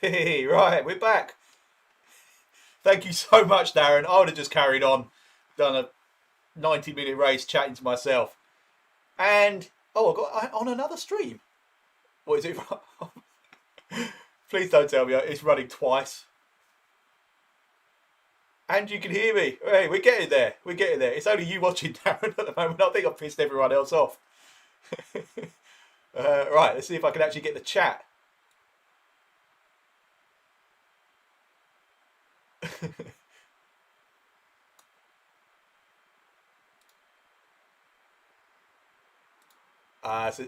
Hey, right, we're back. Thank you so much, Darren. I would have just carried on, done a 90-minute race chatting to myself. And, oh, I got on another stream. What is it? Please don't tell me it's running twice. And you can hear me. Hey, we're getting there. We're getting there. It's only you watching, Darren, at the moment. I think I've pissed everyone else off. Right, let's see if I can actually get the chat.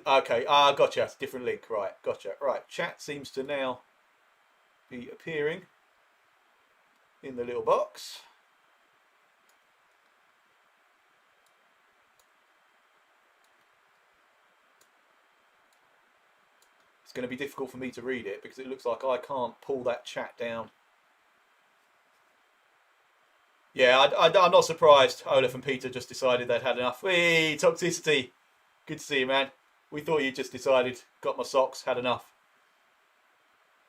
Okay, gotcha. It's a different link. Right, gotcha. Right, chat seems to now be appearing in the little box. It's going to be difficult for me to read it because it looks like I can't pull that chat down. Yeah, I'm not surprised. Olaf and Peter just decided they'd had enough. Hey, toxicity. Good to see you, man. We thought you just decided, got my socks, had enough.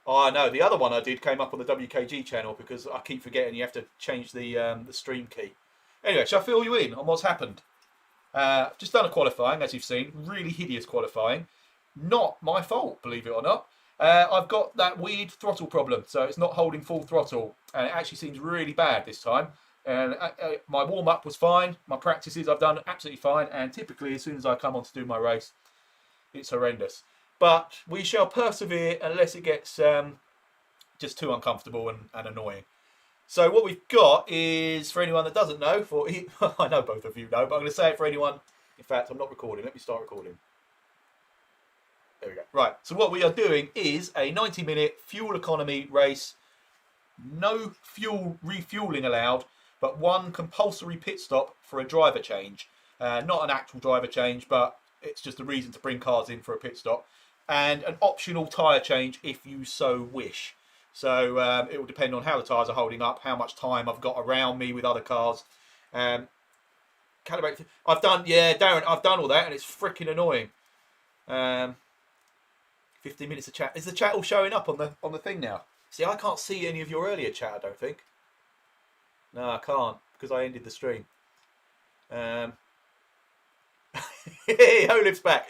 Oh, no, the other one I did came up on the WKG channel because I keep forgetting you have to change the stream key. Anyway, shall I fill you in on what's happened? Just done a qualifying, as you've seen. Really hideous qualifying. Not my fault, believe it or not. I've got that weird throttle problem, so it's not holding full throttle. And it actually seems really bad this time. And my warm-up was fine. My practices I've done absolutely fine. And typically, as soon as I come on to do my race, it's horrendous. But we shall persevere unless it gets just too uncomfortable and annoying. So what we've got is, for anyone that doesn't know, I know both of you know, but I'm going to say it for anyone. In fact, I'm not recording. Let me start recording. There we go. Right, so what we are doing is a 90-minute fuel economy race. No refueling allowed, but one compulsory pit stop for a driver change. Not an actual driver change, but it's just a reason to bring cars in for a pit stop. And an optional tyre change if you so wish. So it will depend on how the tyres are holding up, how much time I've got around me with other cars. Calibrate. Darren, I've done all that, and it's freaking annoying. 15 minutes of chat. Is the chat all showing up on the thing now? See, I can't see any of your earlier chat, I don't think. No, I can't, because I ended the stream. Hey, Oliv's back.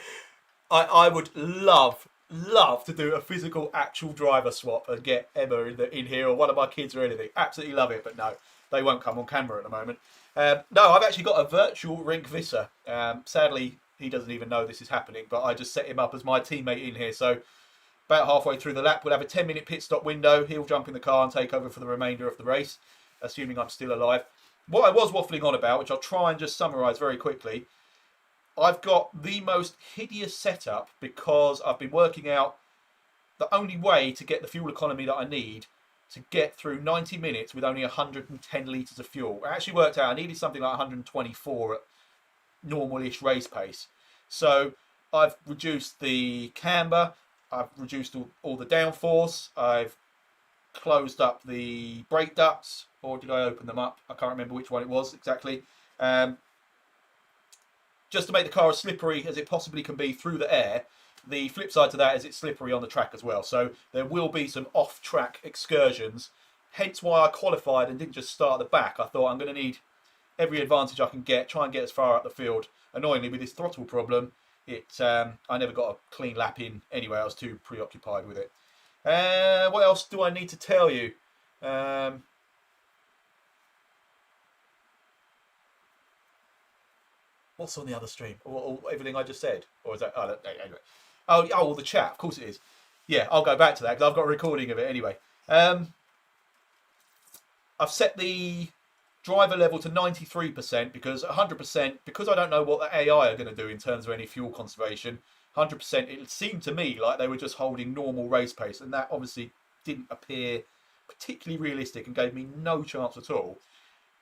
I would love to do a physical actual driver swap and get Emma in here, or one of my kids or anything. Absolutely love it, but no, they won't come on camera at the moment. No, I've actually got a virtual Rink Visser. Sadly, he doesn't even know this is happening, but I just set him up as my teammate in here. So about halfway through the lap, we'll have a 10-minute pit stop window. He'll jump in the car and take over for the remainder of the race, assuming I'm still alive. What I was waffling on about, which I'll try and just summarise very quickly, I've got the most hideous setup because I've been working out the only way to get the fuel economy that I need to get through 90 minutes with only 110 litres of fuel. It actually worked out I needed something like 124 at normal-ish race pace. So I've reduced the camber, I've reduced all the downforce, I've closed up the brake ducts, or did I open them up? I can't remember which one it was exactly. Just to make the car as slippery as it possibly can be through the air. The flip side to that is it's slippery on the track as well. So there will be some off-track excursions. Hence why I qualified and didn't just start at the back. I thought I'm going to need every advantage I can get, try and get as far up the field. Annoyingly, with this throttle problem, I never got a clean lap in anyway. I was too preoccupied with it. What else do I need to tell you? What's on the other stream? Or everything I just said? Or is that... anyway. Oh, the chat. Of course it is. Yeah, I'll go back to that because I've got a recording of it anyway. I've set the driver level to 93% because 100%, because I don't know what the AI are going to do in terms of any fuel conservation, 100%, it seemed to me like they were just holding normal race pace, and that obviously didn't appear particularly realistic and gave me no chance at all.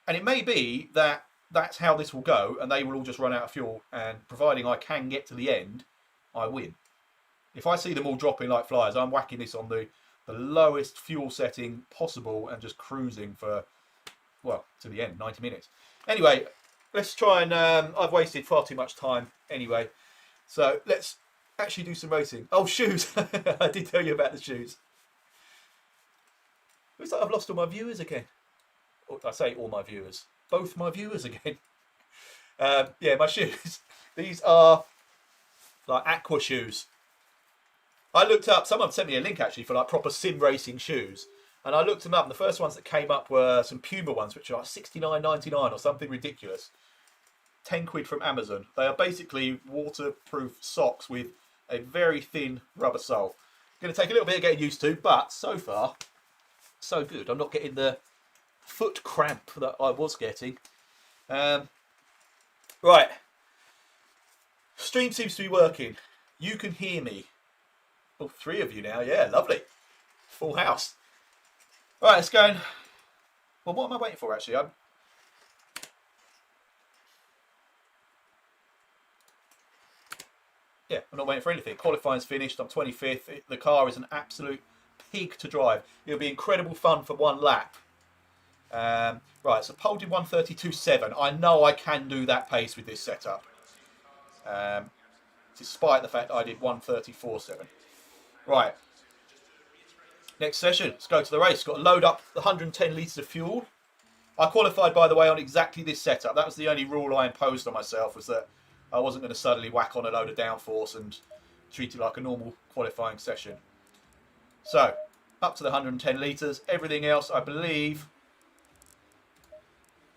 And it may be that that's how this will go, and they will all just run out of fuel, and providing I can get to the end, I win. If I see them all dropping like flies, I'm whacking this on the lowest fuel setting possible and just cruising for, well, to the end, 90 minutes. Anyway, let's try and... I've wasted far too much time anyway, so let's actually do some racing. Oh, shoes! I did tell you about the shoes. Looks like I've lost all my viewers again. I say all my viewers. Both my viewers again. Yeah, my shoes. These are like aqua shoes. I looked up, someone sent me a link actually for like proper sim racing shoes. And I looked them up, and the first ones that came up were some Puma ones, which are like $69.99 or something ridiculous. 10 quid from Amazon. They are basically waterproof socks with a very thin rubber sole. Going to take a little bit of getting used to, but so far, so good. I'm not getting the foot cramp that I was getting. Right. Stream seems to be working. You can hear me. Oh, 3 of you now. Yeah, lovely. Full house. Right, let's go. Well, what am I waiting for, actually? Yeah, I'm not waiting for anything. Qualifying's finished. I'm 25th. The car is an absolute pig to drive. It'll be incredible fun for one lap. Right, so pole did 1:32.7. I know I can do that pace with this setup. Despite the fact I did 1:34.7. Right. Next session, let's go to the race. Got to load up the 110 litres of fuel. I qualified, by the way, on exactly this setup. That was the only rule I imposed on myself, was that I wasn't going to suddenly whack on a load of downforce and treat it like a normal qualifying session. So, up to the 110 litres. Everything else, I believe,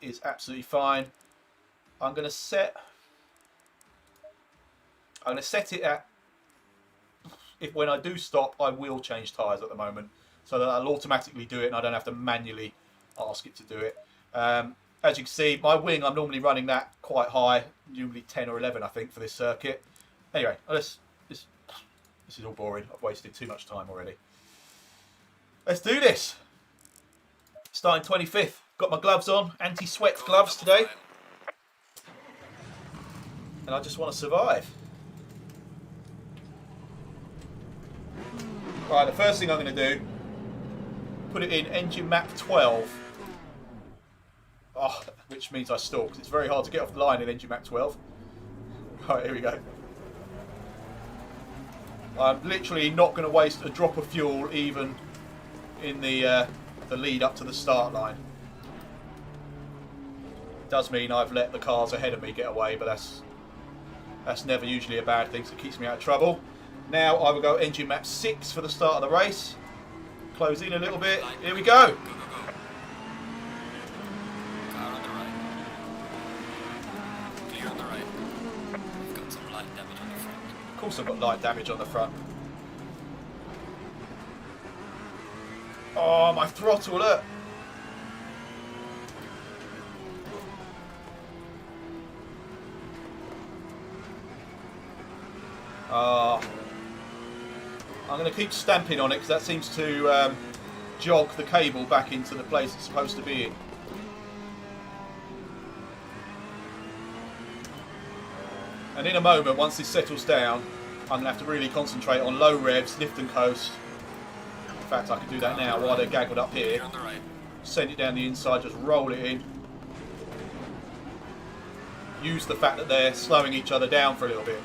is absolutely fine. I'm going to set it at, if when I do stop, I will change tyres at the moment, so that I'll automatically do it and I don't have to manually ask it to do it. As you can see, my wing, I'm normally running that quite high, usually 10 or 11, I think, for this circuit. Anyway, this is all boring. I've wasted too much time already. Let's do this. Starting 25th. Got my gloves on, anti-sweat gloves today. And I just want to survive. Right, the first thing I'm going to do, put it in engine map 12. Oh, which means I stall, because it's very hard to get off the line in engine map 12. Right, here we go. I'm literally not going to waste a drop of fuel even in the lead up to the start line. It does mean I've let the cars ahead of me get away, but that's never usually a bad thing, so it keeps me out of trouble. Now I will go engine map 6 for the start of the race. Close in a little bit. Here we go. Car on the right. Clear on the right. We've got some light damage on the front. Of course I've got light damage on the front. Oh, my throttle, look. I'm going to keep stamping on it because that seems to jog the cable back into the place it's supposed to be in. And in a moment, once this settles down, I'm going to have to really concentrate on low revs, lift and coast. In fact, I can do that now while they're gaggled up here. Send it down the inside, just roll it in. Use the fact that they're slowing each other down for a little bit.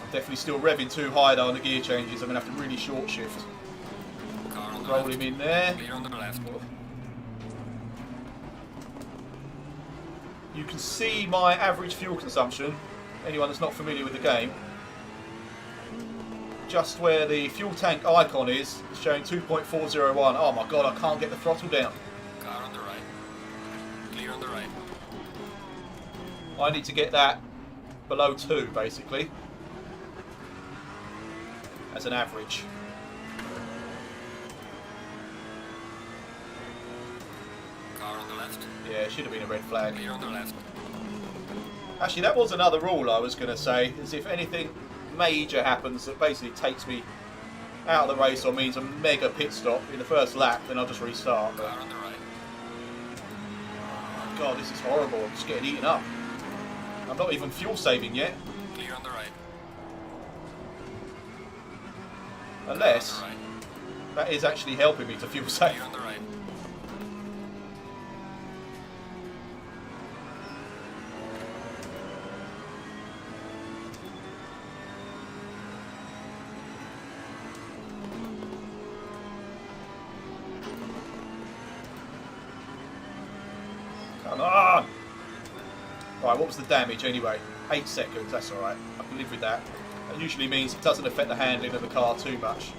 Definitely still revving too high though on the gear changes. I'm going to have to really short shift. Roll him in there. You can see my average fuel consumption, anyone that's not familiar with the game. Just where the fuel tank icon is, it's showing 2.401. Oh my god, I can't get the throttle down. Car on the right. Clear on the right. I need to get that below 2 basically. As an average. Car on the left. Yeah, it should have been a red flag. Clear on the left. Actually, that was another rule I was going to say, is if anything major happens that basically takes me out of the race or means a mega pit stop in the first lap, then I'll just restart. But, Car on the right. oh God, this is horrible. I'm just getting eaten up. I'm not even fuel saving yet. Clear on the right. Unless that is actually helping me to fuel save. Clear on the right. Right, what was the damage anyway? 8 seconds, that's alright. I can live with that. That usually means it doesn't affect the handling of the car too much.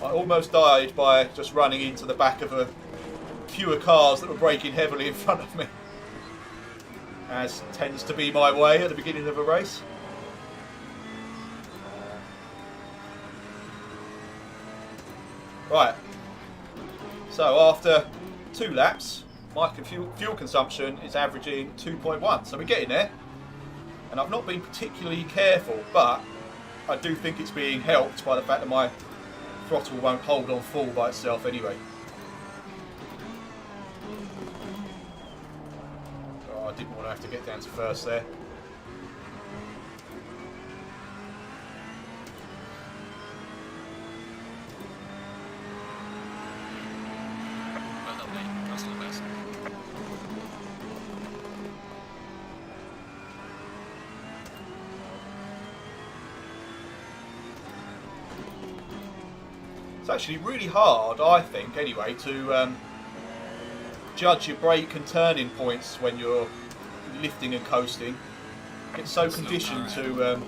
I almost died by just running into the back of a queue of cars that were braking heavily in front of me, as tends to be my way at the beginning of a race. Right, so after 2 laps, my fuel consumption is averaging 2.1, so we're getting there. And I've not been particularly careful, but I do think it's being helped by the fact that my throttle won't hold on full by itself anyway. Oh, I didn't want to have to get down to first there. Well done, mate. That's the best. It's actually really hard, I think, anyway, to judge your brake and turning points when you're lifting and coasting. Get so conditioned to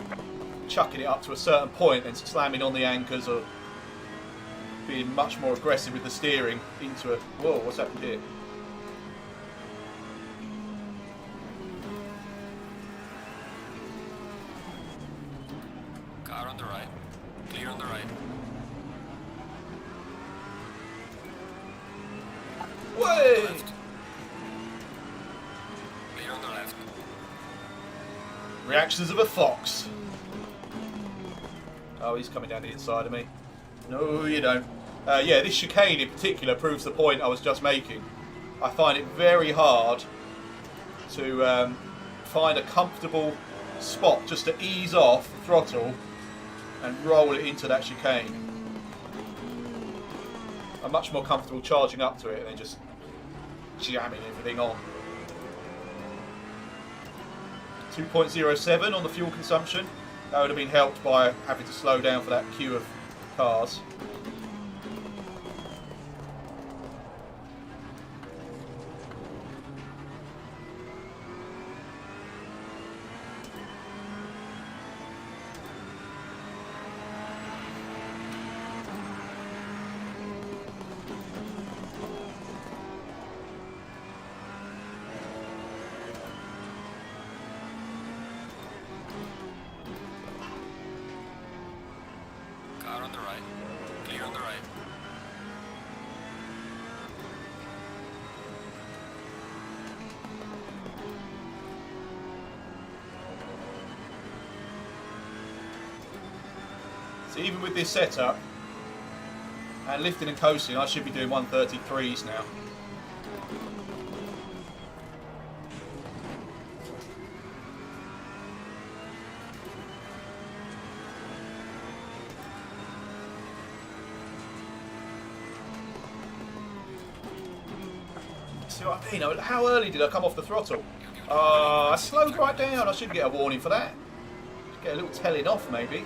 chucking it up to a certain point and slamming on the anchors, or being much more aggressive with the steering into a... Whoa, what's happened here? Car on the right. Clear on the right. Way! Left. Clear on the left. Reactions of a fox. Oh, he's coming down the inside of me. No, you don't. Yeah, this chicane in particular proves the point I was just making. I find it very hard to find a comfortable spot just to ease off the throttle and roll it into that chicane. I'm much more comfortable charging up to it and then just jamming everything on. 2.07 on the fuel consumption. That would have been helped by having to slow down for that queue of cars. Car on the right. Clear on the right. So even with this setup and lifting and coasting, I should be doing 133s now. See what I mean? How early did I come off the throttle? I slowed right down. I should get a warning for that. Should get a little telling off maybe.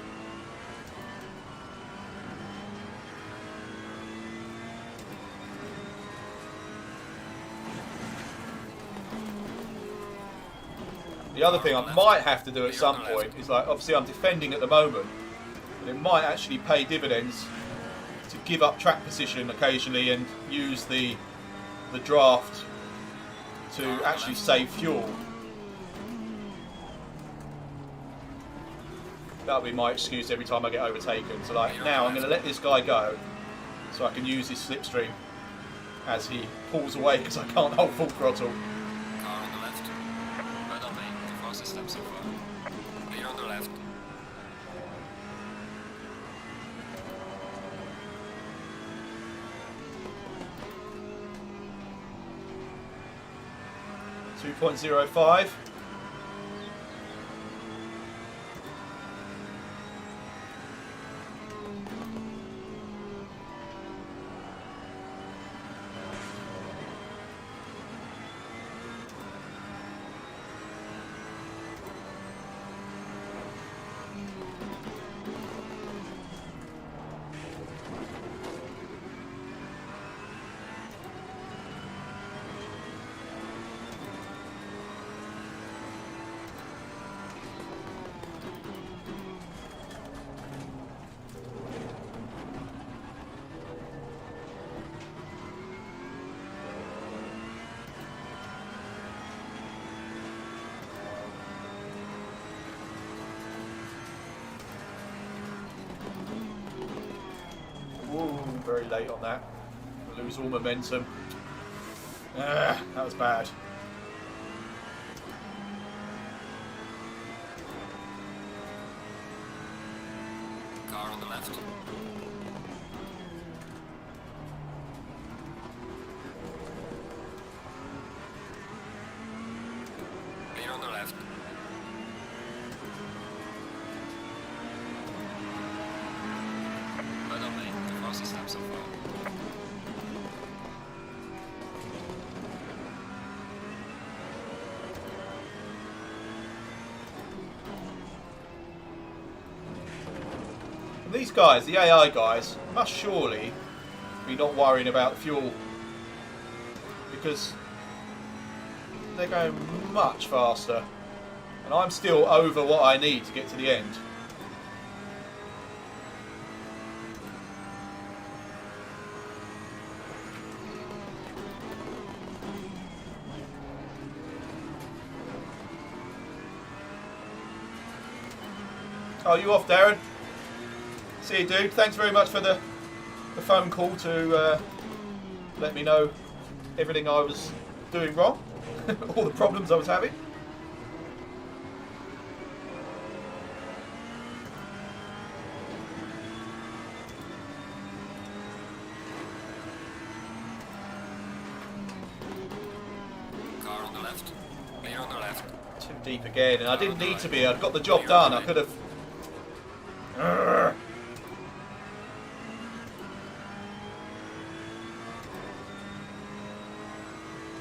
The other thing I might have to do at some point is, like, obviously I'm defending at the moment, but it might actually pay dividends to give up track position occasionally and use the draft to actually save fuel. That'll be my excuse every time I get overtaken. So like now I'm going to let this guy go so I can use his slipstream as he pulls away because I can't hold full throttle. Car on the left. Well done, mate. The fastest lap so far. Clear on the left. .05. Ooh, very late on that. Lose all momentum. That was bad. Car on the left. Clear on the left. Well done, mate. The fastest lap so far. And these guys, the AI guys, must surely be not worrying about fuel, because they're going much faster and I'm still over what I need to get to the end. Oh, you off, Darren? See you, dude. Thanks very much for the phone call to let me know everything I was doing wrong, all the problems I was having. Car on the left. Clear on the left. Too deep again, and I didn't need to be. I'd got the job done. I could have.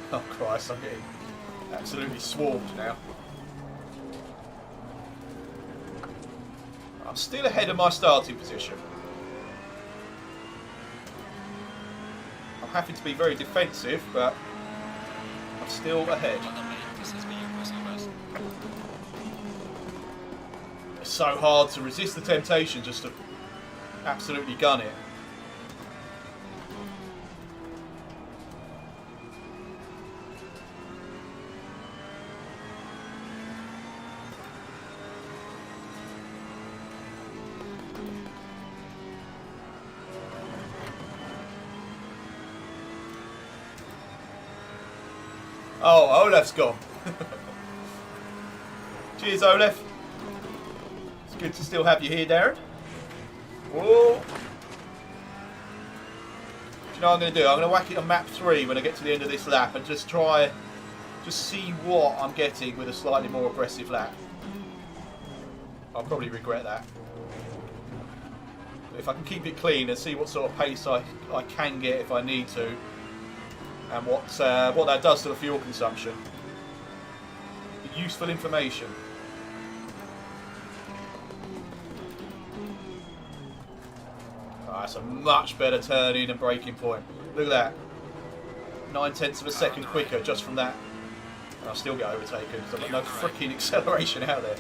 Oh Christ, I'm getting absolutely swarmed now. I'm still ahead of my starting position. I'm having to be very defensive, but I'm still ahead. Well done, mate. This has been your personal best. It's so hard to resist the temptation just to absolutely gun it. Oh, Olaf's gone. Cheers, Olaf. It's good to still have you here, Darren. Whoa. Do you know what I'm going to do? I'm going to whack it on map 3 when I get to the end of this lap and just see what I'm getting with a slightly more aggressive lap. I'll probably regret that. But if I can keep it clean and see what sort of pace I can get if I need to, and what that does to the fuel consumption. Useful information. Oh, that's a much better turn in and braking point. Look at that. 9/10 of a second quicker just from that. And I'll still get overtaken because I've got no freaking acceleration out there.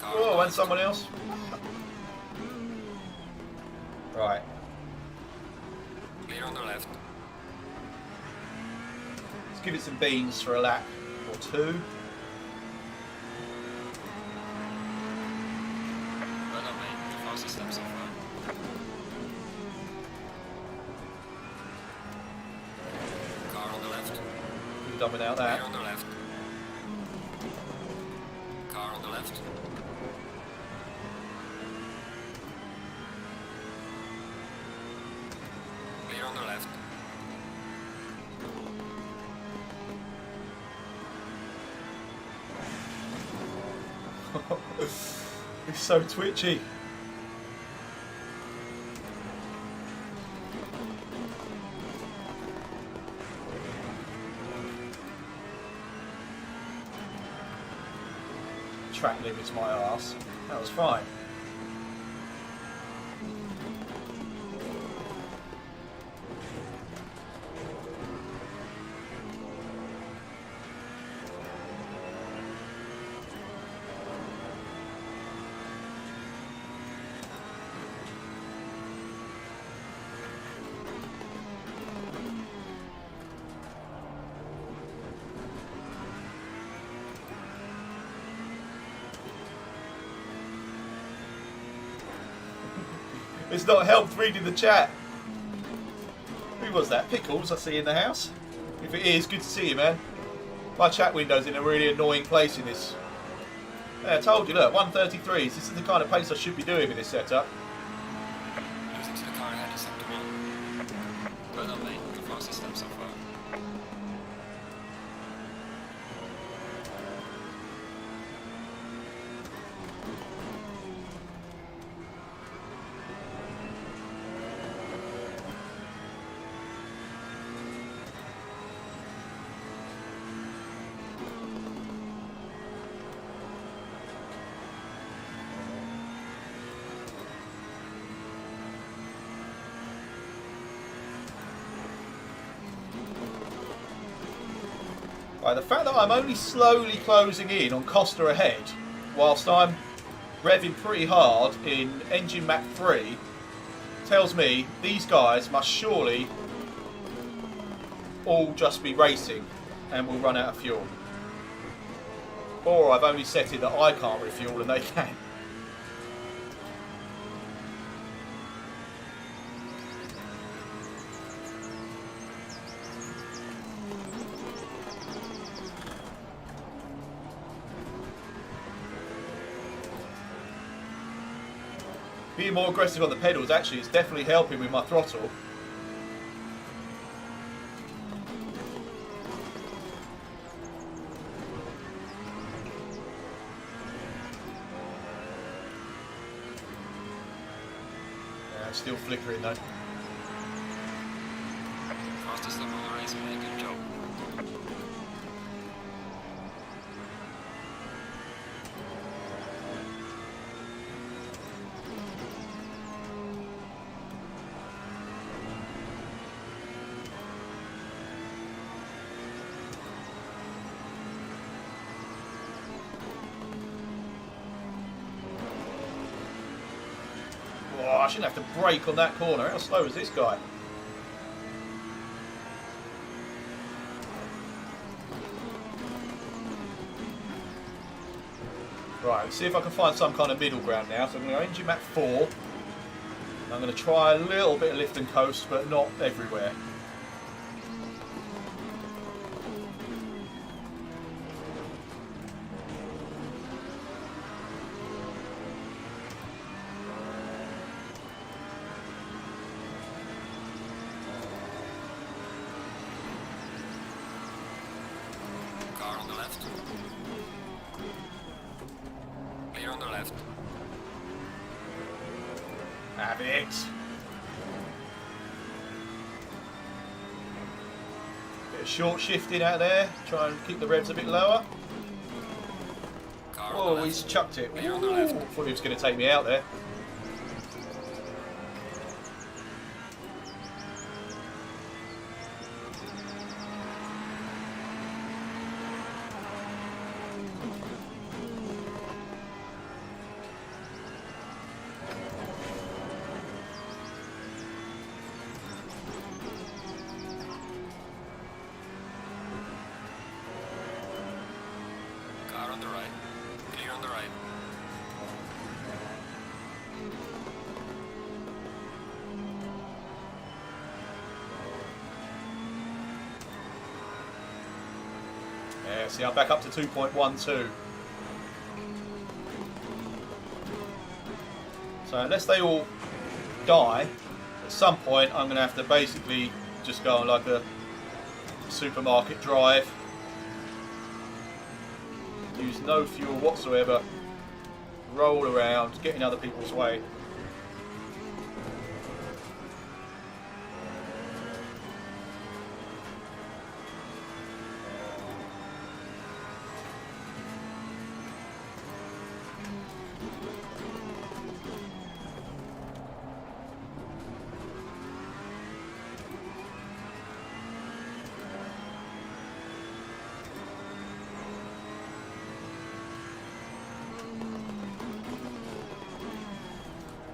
Oh, and someone else. Right. Clear on the left. Let's give it some beans for a lap or two. Well done, mate. The fastest lap so far. Car on the left. Could have done without that. Clear on the left. Car on the left. Clear on the left. It's so twitchy. Track limits my arse. That was fine. It's not helped reading the chat. Who was that? Pickles, I see in the house. If it is, good to see you, man. My chat window's in a really annoying place in this. Yeah, I told you, look, 133s. This is the kind of pace I should be doing with this setup. Losing to the car ahead is sector 1. Well done, mate. The fastest lap so far. Right, the fact that I'm only slowly closing in on Costa ahead, whilst I'm revving pretty hard in engine map 3, tells me these guys must surely all just be racing and will run out of fuel. Or I've only set it that I can't refuel and they can. Being more aggressive on the pedals actually is definitely helping with my throttle. Yeah, it's still flickering though. Fastest lap of the race, mate. Good job. Oh, I shouldn't have to brake on that corner. How slow is this guy? Right, let's see if I can find some kind of middle ground now. So I'm going to go engine map 4. I'm going to try a little bit of lift and coast, but not everywhere. Car on the left. Clear on the left. Have it. Bit of short shifting out there. Try and keep the revs a bit lower. Car on the Oh, left. he's chucked it. Clear on the left. Thought he was going to take me out there. Car on the right. Clear on the right. Yeah, see, I'm back up to 2.12. So unless they all die, at some point I'm going to have to basically just go on like a supermarket drive. Use no fuel whatsoever. Roll around, get in other people's way.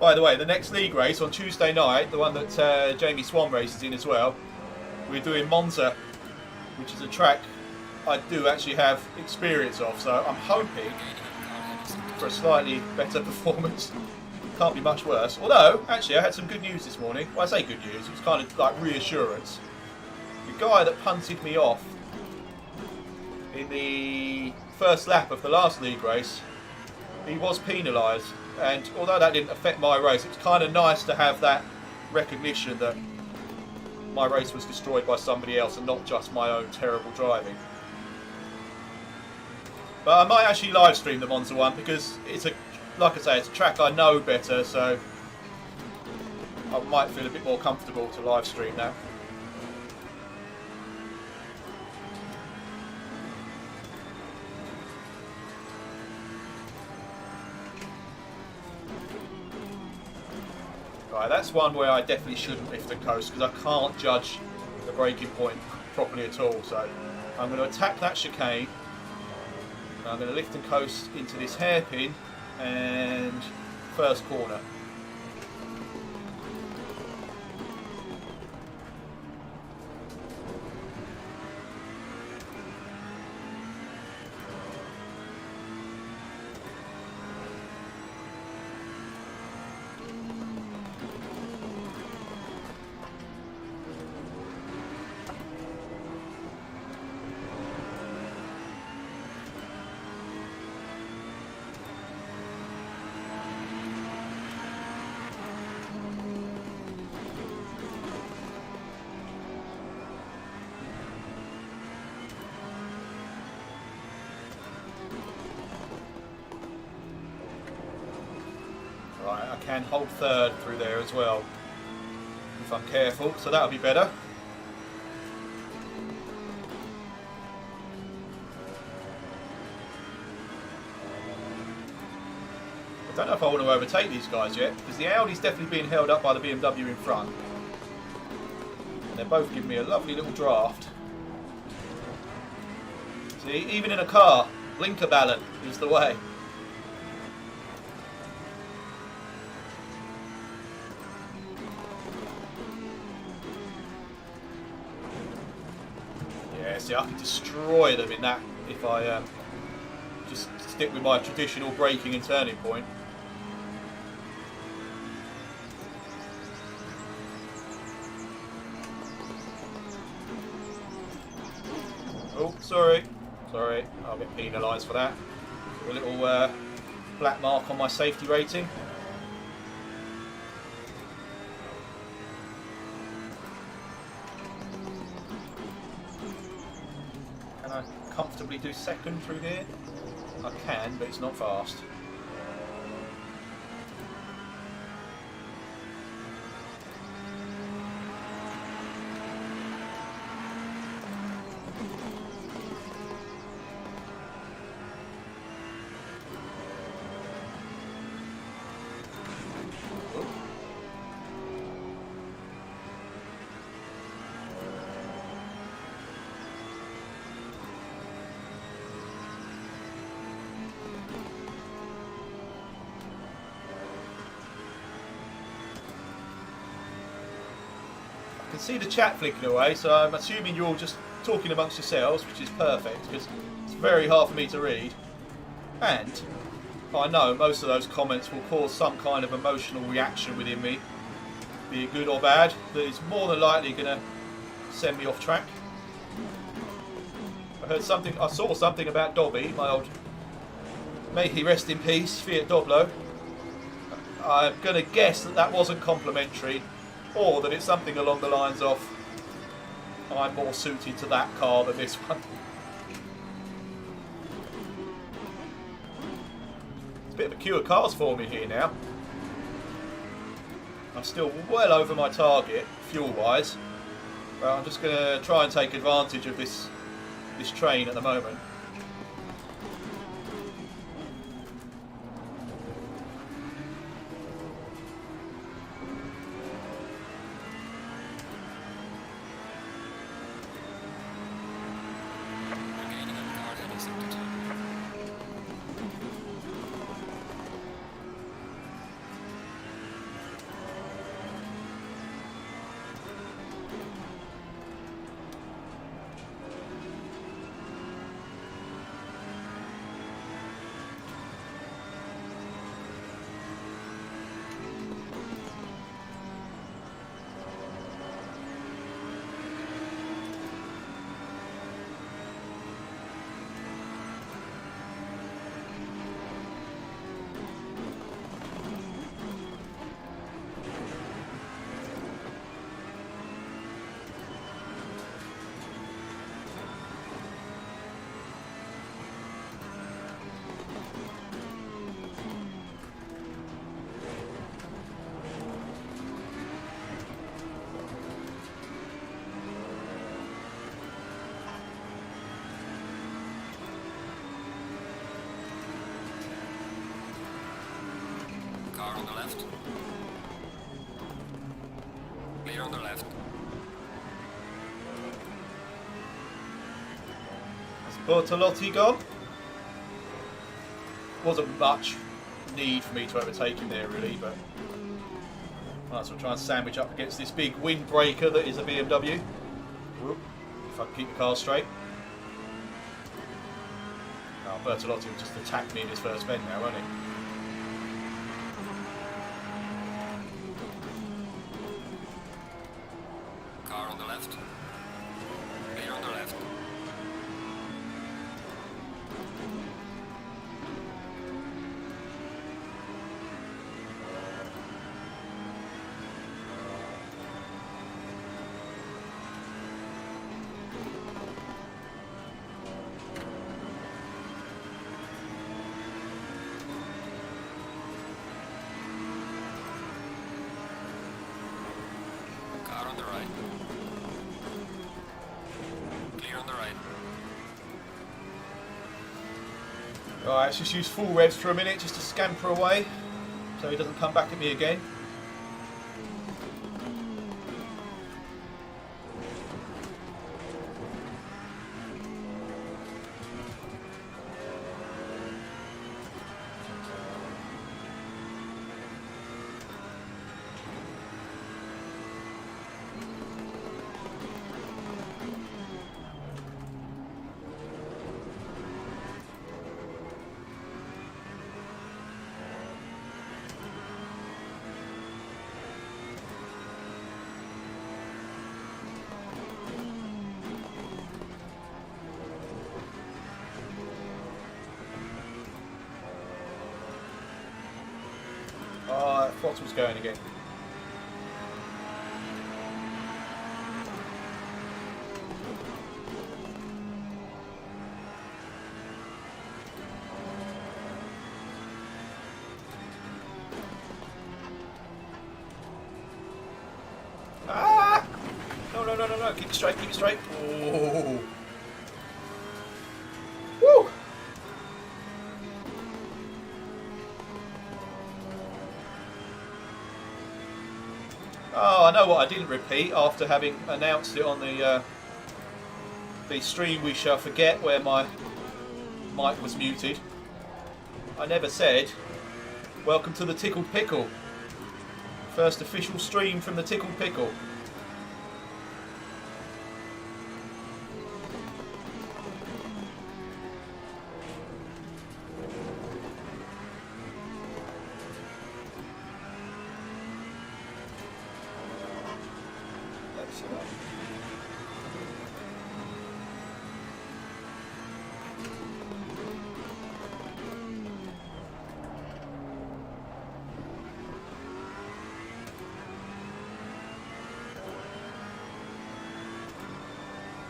By the way, the next league race on Tuesday night, the one that Jamie Swan races in as well, we're doing Monza, which is a track I do actually have experience of, so I'm hoping for a slightly better performance. can't be much worse. Although, actually, I had some good news this morning. Well, I say good news, it was kind of like reassurance. The guy that punted me off in the first lap of the last league race, he was penalised. And although that didn't affect my race, it's kind of nice to have that recognition that my race was destroyed by somebody else and not just my own terrible driving. But I might actually live stream the Monza one because it's a, like I say, it's a track I know better, so I might feel a bit more comfortable to live stream that. Right, that's one where I definitely shouldn't lift and coast because I can't judge the braking point properly at all. So I'm going to attack that chicane. I'm going to lift and coast into this hairpin and first corner. Right, I can hold third through there as well, if I'm careful, so that'll be better. I don't know if I want to overtake these guys yet, because the Audi's definitely being held up by the BMW in front. And they're both giving me a lovely little draft. See, even in a car, blinker balance is the way. Yeah, see, I can destroy them in that if I just stick with my traditional braking and turning point. Oh, sorry, I'll get penalised for that. A little black mark on my safety rating. Can I comfortably do second through here? I can, but it's not fast. I can see the chat flicking away, so I'm assuming you're all just talking amongst yourselves, which is perfect because it's very hard for me to read. And I know most of those comments will cause some kind of emotional reaction within me, be it good or bad, that is more than likely going to send me off track. I saw something about Dobby, my old, may he rest in peace, Fiat Doblo. I'm going to guess that that wasn't complimentary, or that it's something along the lines of, I'm more suited to that car than this one. It's a bit of a queue of cars for me here now. I'm still well over my target, fuel-wise. But I'm just going to try and take advantage of this train at the moment. on the left. Clear on the left. Has Bortolotti gone? Wasn't much need for me to overtake him there really, but might as well try and sandwich up against this big windbreaker that is a BMW. Whoop, if I can keep the car straight. Oh, Bertolotti will just attack me in his first bend now, won't he? Car on the left. Clear on the left. Car on the right. Clear on the right. Right, let's just use full revs for a minute just to scamper away so he doesn't come back at me again. Throttle's going again. Ah! No, no, no, no, no. Keep it straight, keep it straight. Oh. Woo! Oh, I know what I didn't repeat after having announced it on the stream we shall forget where my mic was muted. I never said, welcome to the Tickled Pickle. First official stream from the Tickled Pickle.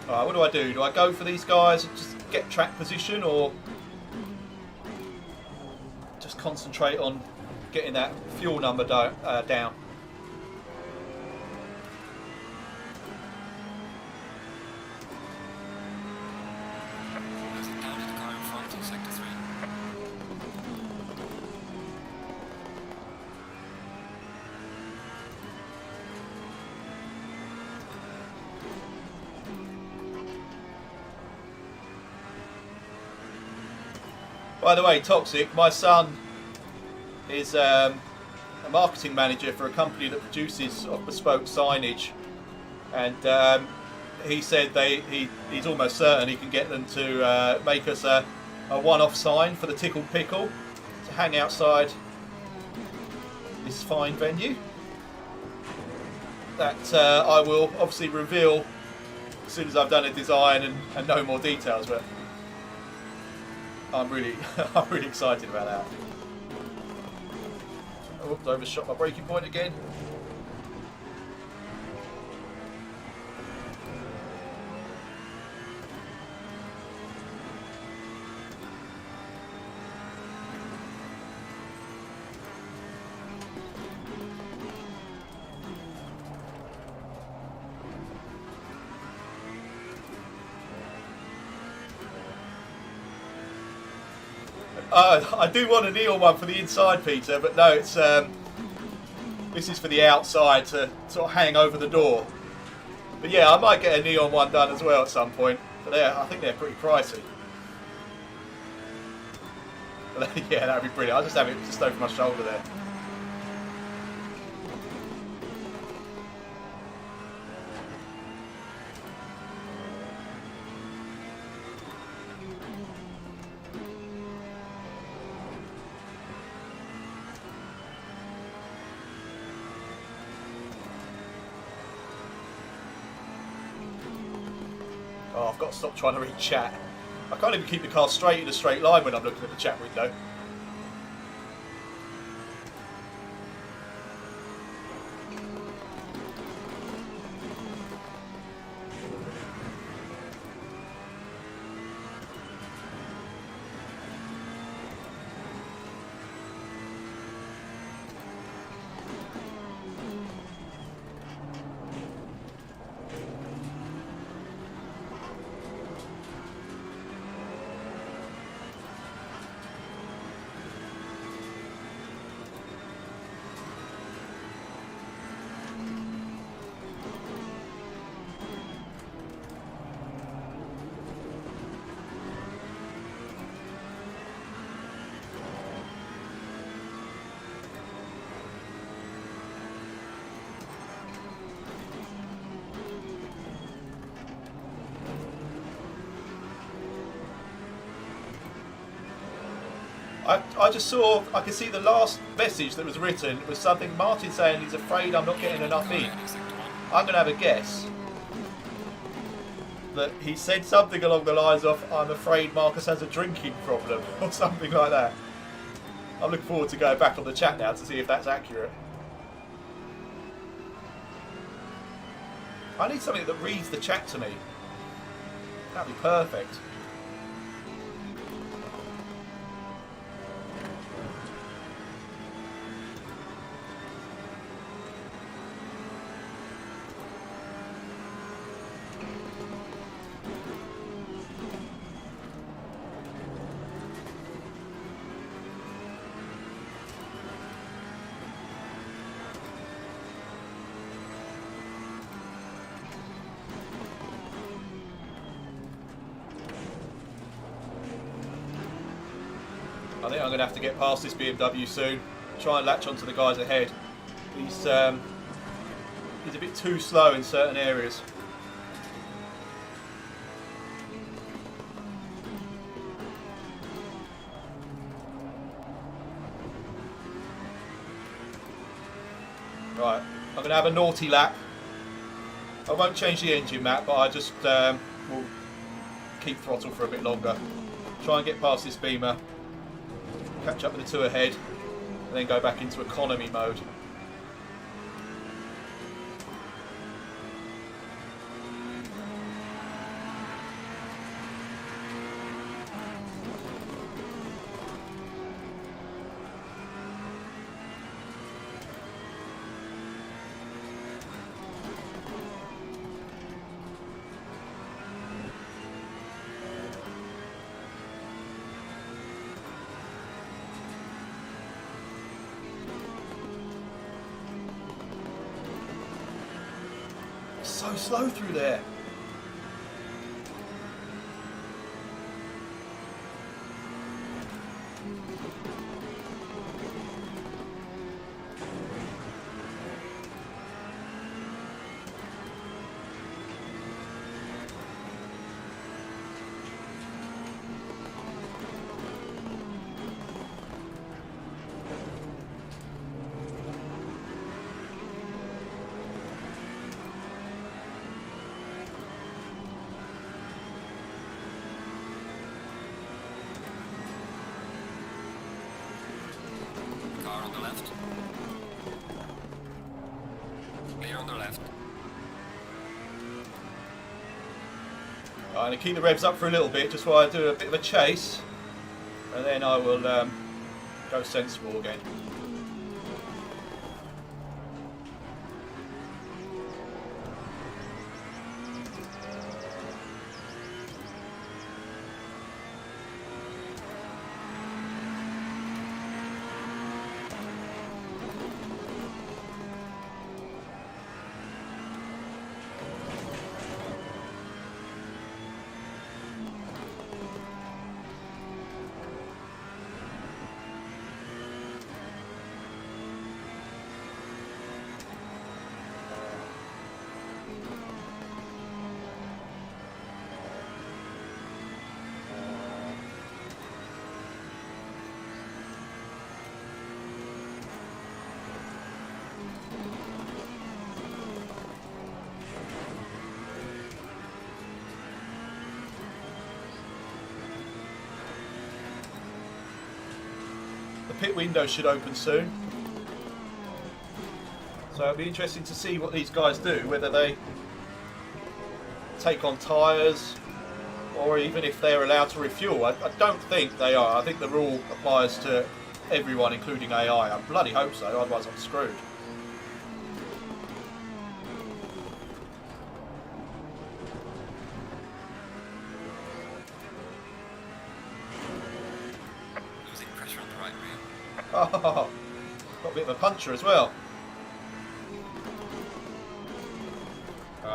Alright, what do I do? Do I go for these guys and just get track position, or just concentrate on getting that fuel number down? There's a pounded car in front in sector 3. By the way, Toxic, my son is a marketing manager for a company that produces sort of bespoke signage, and he said he's almost certain he can get them to make us a one-off sign for the Tickled Pickle to hang outside this fine venue. That I will obviously reveal as soon as I've done a design and know more details, but I'm really excited about that. Oops, I overshot my braking point again. I do want a neon one for the inside, Peter, but no, it's This is for the outside to sort of hang over the door. But yeah, I might get a neon one done as well at some point. But I think they're pretty pricey. But yeah, that'd be brilliant. I'll just have it just over my shoulder there. Oh, I've got to stop trying to read chat. I can't even keep the car straight in a straight line when I'm looking at the chat window. I just saw, I could see the last message that was written was something Martin saying he's afraid I'm not getting enough in. I'm going to have a guess that he said something along the lines of, I'm afraid Marcus has a drinking problem, or something like that. I'm looking forward to going back on the chat now to see if that's accurate. I need something that reads the chat to me. That'd be perfect. I think I'm going to have to get past this BMW soon. Try and latch onto the guys ahead. He's a bit too slow in certain areas. Right, I'm going to have a naughty lap. I won't change the engine map, but I just will keep throttle for a bit longer. Try and get past this Beamer. Catch up with the two ahead, and then go back into economy mode. So slow through there. Car on the left. Clear on the left. I'm going to keep the revs up for a little bit just while I do a bit of a chase, and then I will go sensible again. pit window should open soon. So it'll be interesting to see what these guys do, whether they take on tyres or even if they're allowed to refuel. I don't think they are. I think the rule applies to everyone, including AI. I bloody hope so, otherwise I'm screwed. Losing pressure on the right rear. Oh, got a bit of a puncher as well.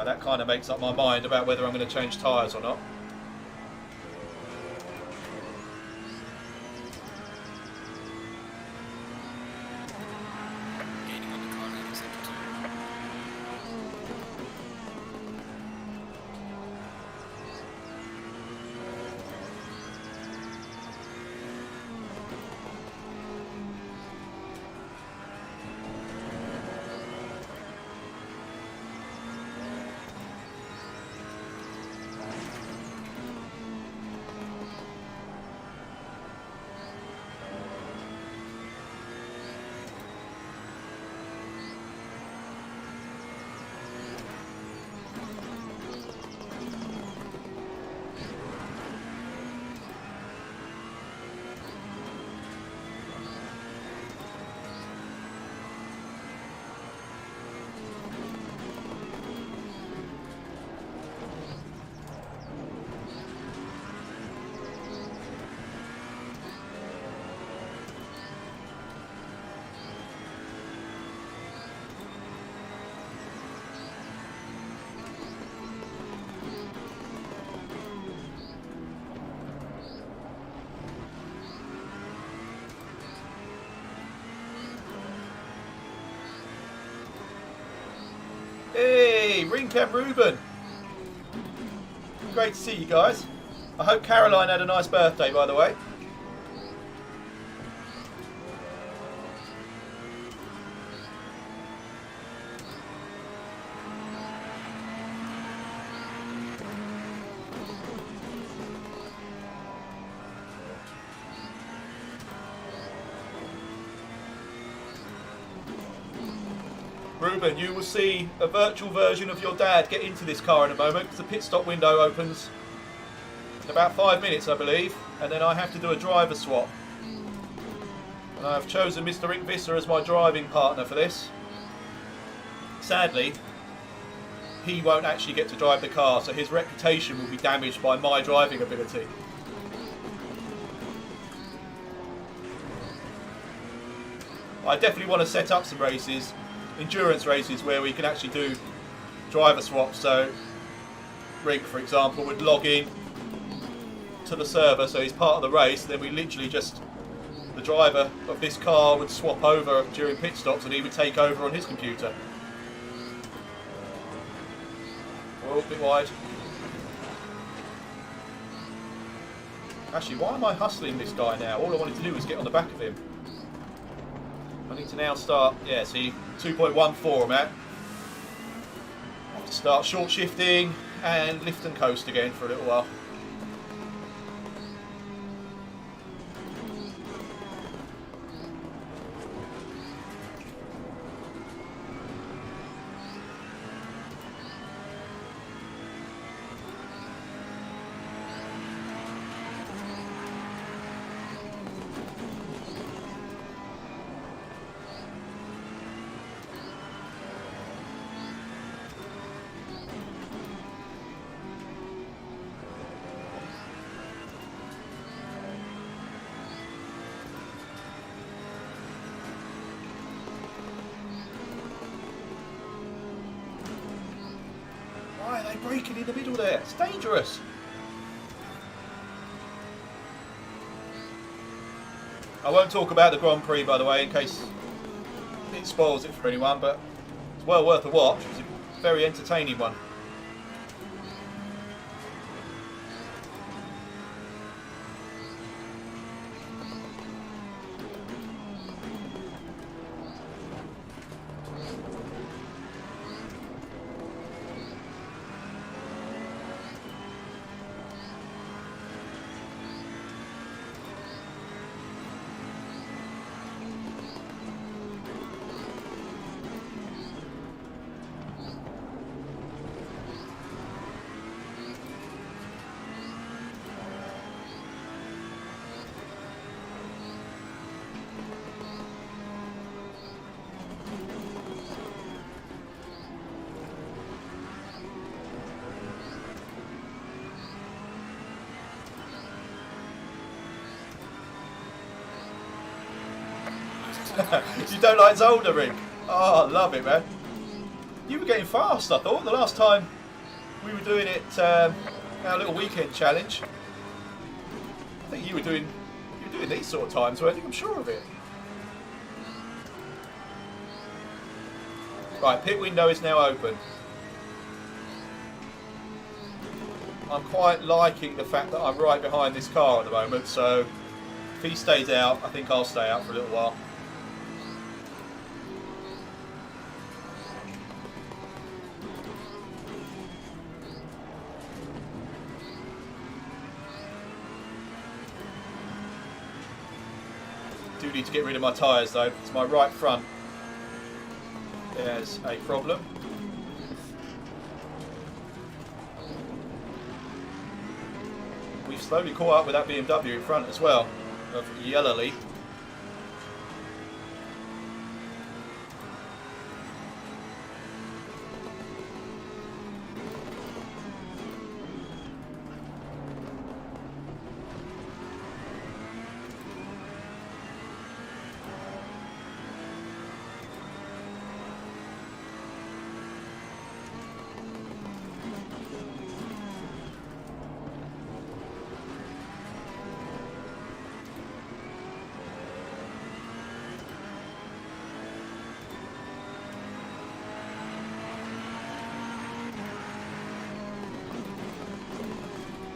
That kind of makes up my mind about whether I'm going to change tyres or not. Gaining on the car leading sector 2. Hey, Ringcam Ruben. Great to see you guys. I hope Caroline had a nice birthday, by the way. Ruben, you will see a virtual version of your dad get into this car in a moment because the pit stop window opens in about 5 minutes, I believe, and then I have to do a driver swap. And I have chosen Mr. Rick Visser as my driving partner for this. Sadly, he won't actually get to drive the car, so his reputation will be damaged by my driving ability. I definitely want to set up some races, endurance races, where we can actually do driver swaps. So Rick, for example, would log in to the server, so he's part of the race, and then we literally just, the driver of this car would swap over during pit stops and he would take over on his computer. Oh, a bit wide. Actually, why am I hustling this guy now? All I wanted to do was get on the back of him. I need to now start, yeah, see, 2.14 I'm at. I have to start short shifting and lift and coast again for a little while. Why are they braking in the middle there? It's dangerous. I won't talk about the Grand Prix, by the way, in case it spoils it for anyone, but it's well worth a watch. It's a very entertaining one. You don't like Zolder, Rick? Oh, I love it, man. You were getting fast, I thought, the last time we were doing it, our little weekend challenge. I think you were doing these sort of times, weren't you? I'm sure of it. Right, pit window is now open. I'm quite liking the fact that I'm right behind this car at the moment, so if he stays out, I think I'll stay out for a little while. Do need to get rid of my tyres though. It's my right front. There's a problem. We've slowly caught up with that BMW in front as well, of Yellowly.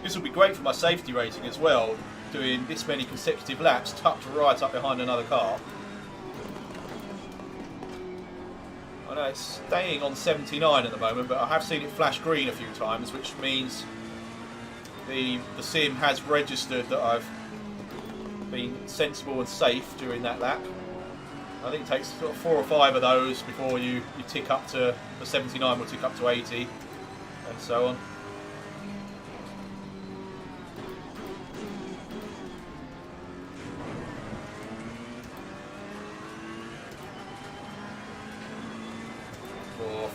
This will be great for my safety rating as well, doing this many consecutive laps tucked right up behind another car. I know it's staying on 79 at the moment, but I have seen it flash green a few times, which means the sim has registered that I've been sensible and safe during that lap. I think it takes sort of 4 or 5 of those before you tick up to, the 79 will tick up to 80 and so on.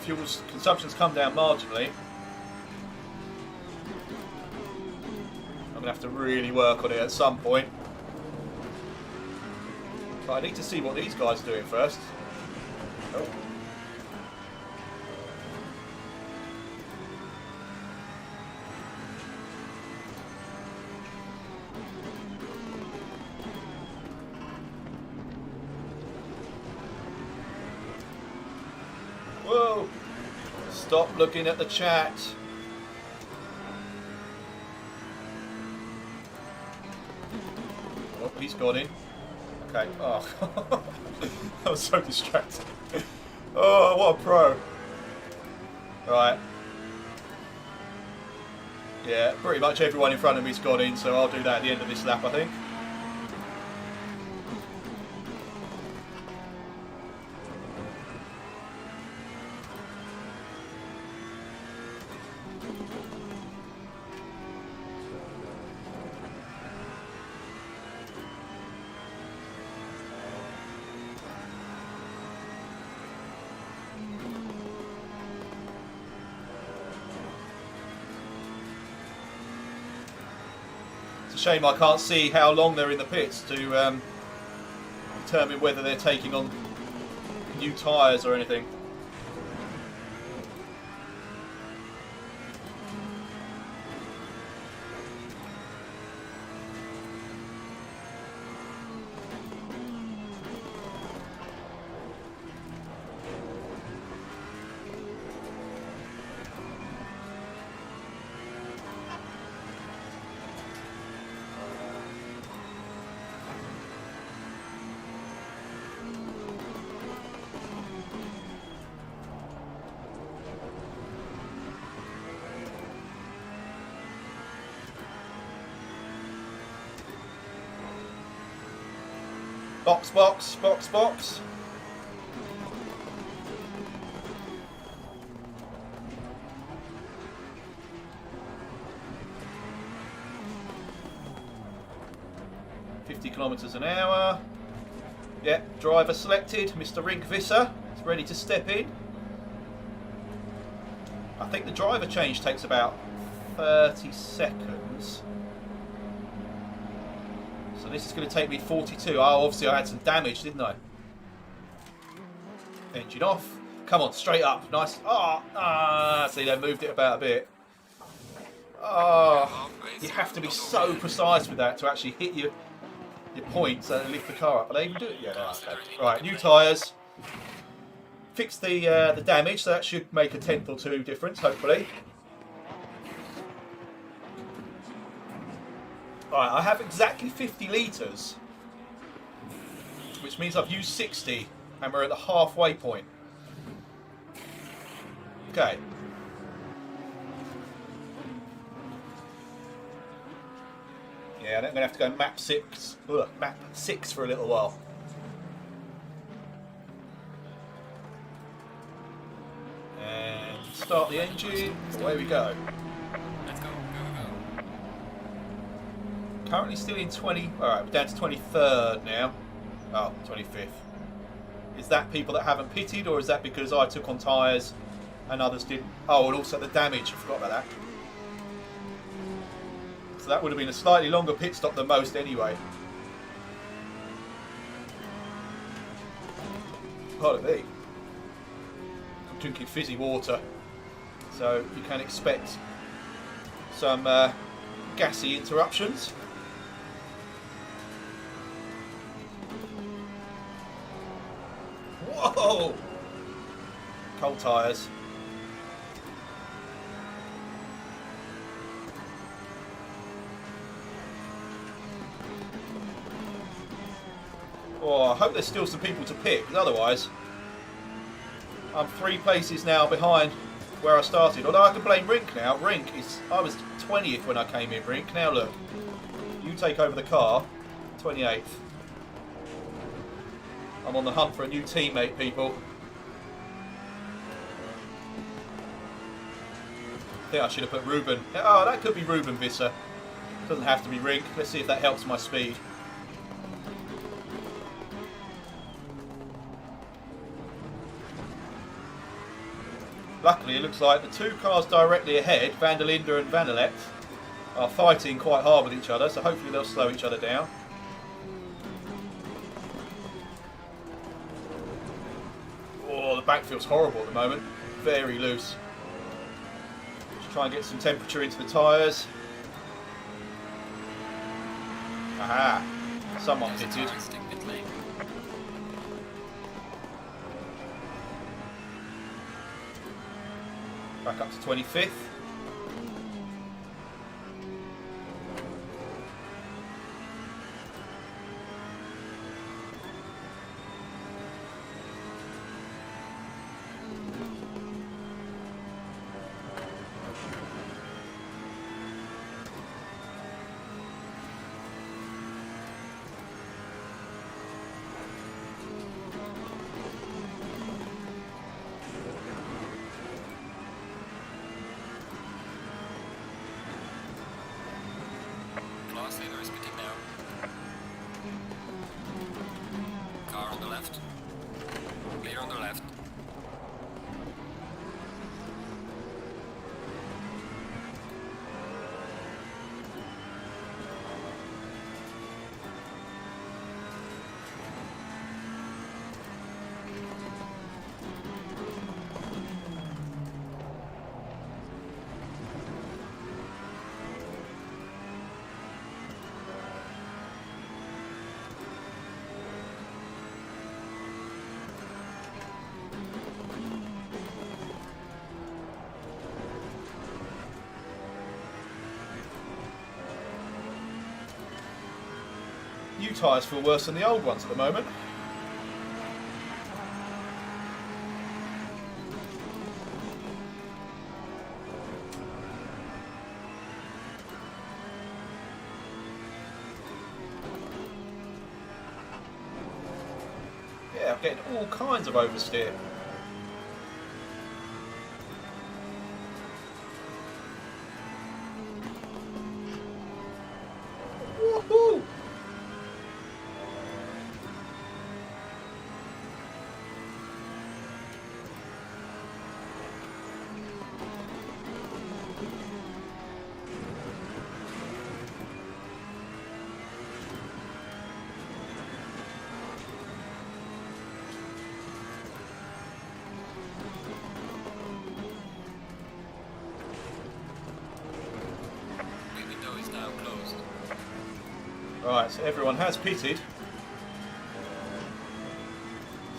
Fuel consumption's come down marginally. I'm going to have to really work on it at some point. But I need to see what these guys are doing first. Oh. Whoa! Stop looking at the chat. Oh, he's gone in. Okay. Oh, I was so distracted. Oh, what a pro! Right. Yeah, pretty much everyone in front of me's gone in, so I'll do that at the end of this lap, I think. Shame I can't see how long they're in the pits to determine whether they're taking on new tyres or anything. Box, box, box, box. Kilometers an hour. Yep, driver selected, Mr. Rink Visser is ready to step in. I think the driver change takes about 30 seconds. So this is going to take me 42. Oh, obviously I had some damage, didn't I? Engine off. Come on, straight up. Nice. See, they moved it about a bit. You have to be so precise with that to actually hit your points and lift the car up. Are they even doing it? Yeah, okay. Right, new tyres. Fix the damage, so that should make a tenth or two difference, hopefully. Alright, I have exactly 50 litres, which means I've used 60, and we're at the halfway point. Okay. Yeah, I'm going to have to go map 6 for a little while. And start the engine. Away we go. Let's go, go, go. Currently still in 20. Alright, we're down to 23rd now. Oh, 25th. Is that people that haven't pitted, or is that because I took on tyres and others didn't? Oh, and also the damage. I forgot about that. So that would have been a slightly longer pit stop than most anyway. Part of me. I'm drinking fizzy water, so you can expect some gassy interruptions. Whoa! Cold tyres. Oh, I hope there's still some people to pick, because otherwise I'm 3 places now behind where I started. Although I can blame Rink now. I was 20th when I came in, Rink. Now look, you take over the car, 28th. I'm on the hunt for a new teammate, people. I think I should have put Ruben. Oh, that could be Ruben Visser. Doesn't have to be Rink. Let's see if that helps my speed. Luckily, it looks like the 2 cars directly ahead, Van der Linde and Van der Lecht, are fighting quite hard with each other, so hopefully they'll slow each other down. Oh, the back feels horrible at the moment. Very loose. Just try and get some temperature into the tyres. Aha! Someone pitted. Back up to 25th. Leader is pitting now. Car on the left. Clear on the left. New tyres feel worse than the old ones at the moment. Yeah, I'm getting all kinds of oversteer. Woohoo! Right, so everyone has pitted.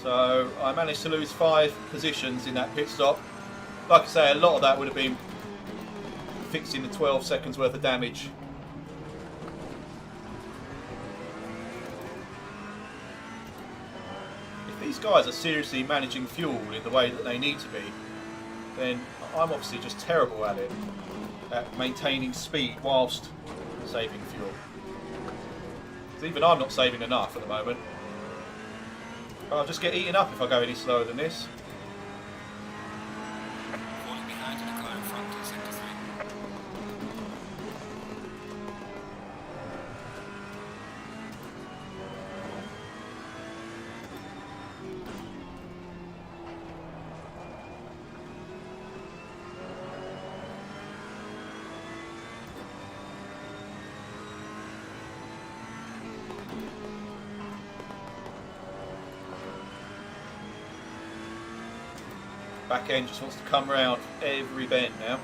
So I managed to lose 5 positions in that pit stop. Like I say, a lot of that would have been fixing the 12 seconds worth of damage. If these guys are seriously managing fuel in the way that they need to be, then I'm obviously just terrible at it, at maintaining speed whilst saving fuel. Because even I'm not saving enough at the moment. I'll just get eaten up if I go any slower than this. Falling behind in the car in front in sector 3. Back end just wants to come round every bend now.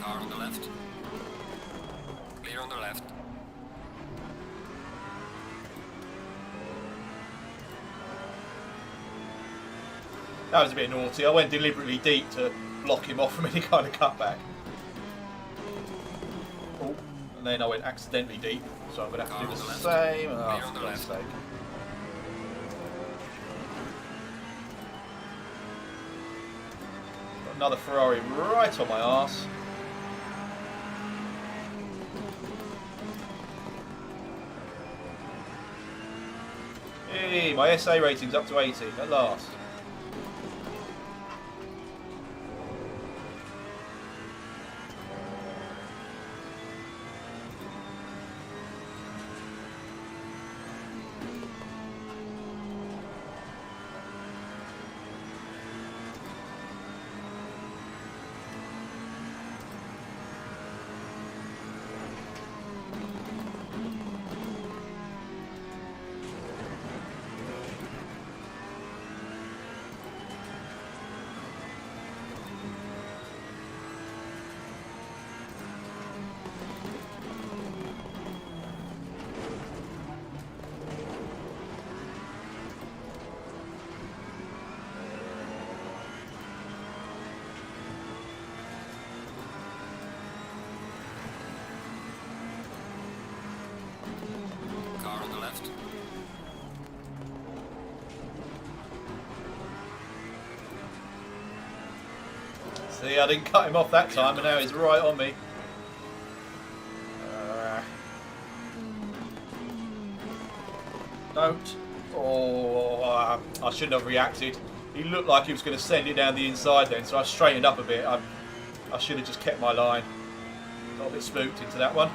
Car on the left. Clear on the left. That was a bit naughty. I went deliberately deep to block him off from any kind of cutback. Oh, and then I went accidentally deep, so I'm going to have to do the same. Oh, for God's sake. Got another Ferrari right on my arse. Hey, my SA rating's up to 80 at last. Car on the left. See, I didn't cut him off that time, and now he's right on me. Don't. Oh, I shouldn't have reacted. He looked like he was going to send it down the inside then, so I straightened up a bit. I should have just kept my line. Got a bit spooked into that one.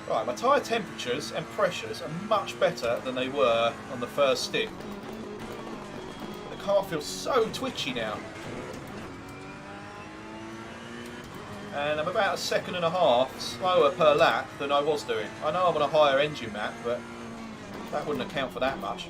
Right, my tyre temperatures and pressures are much better than they were on the first stint. The car feels so twitchy now. And I'm about 1.5 seconds slower per lap than I was doing. I know I'm on a higher engine map, but that wouldn't account for that much.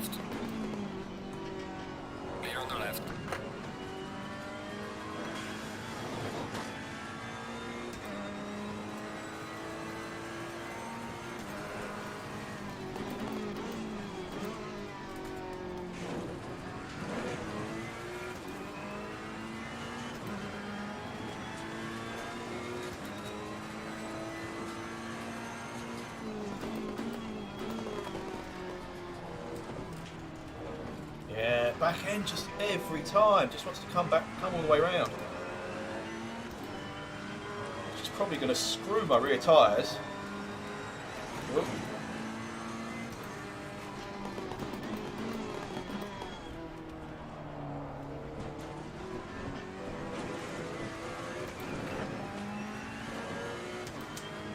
left. Clear on the left. Yeah, back end just every time. Just wants to come all the way round. Which is probably going to screw my rear tyres. Whoop.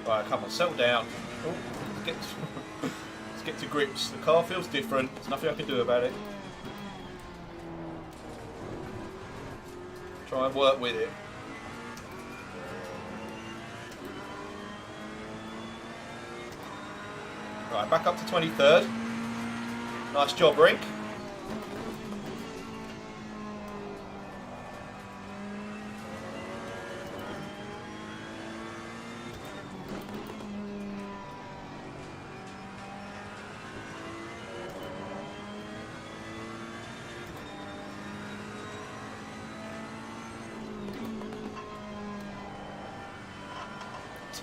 Right, come on, settle down. Oh, let's get to grips. The car feels different. There's nothing I can do about it. Try and work with it. Right, back up to 23rd. Nice job, Rink.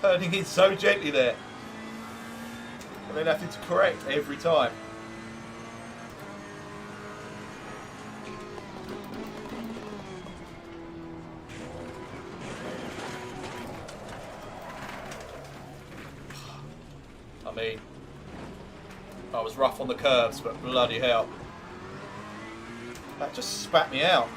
Turning in so gently there. And then having to correct every time. I mean, I was rough on the curves, but bloody hell. That just spat me out.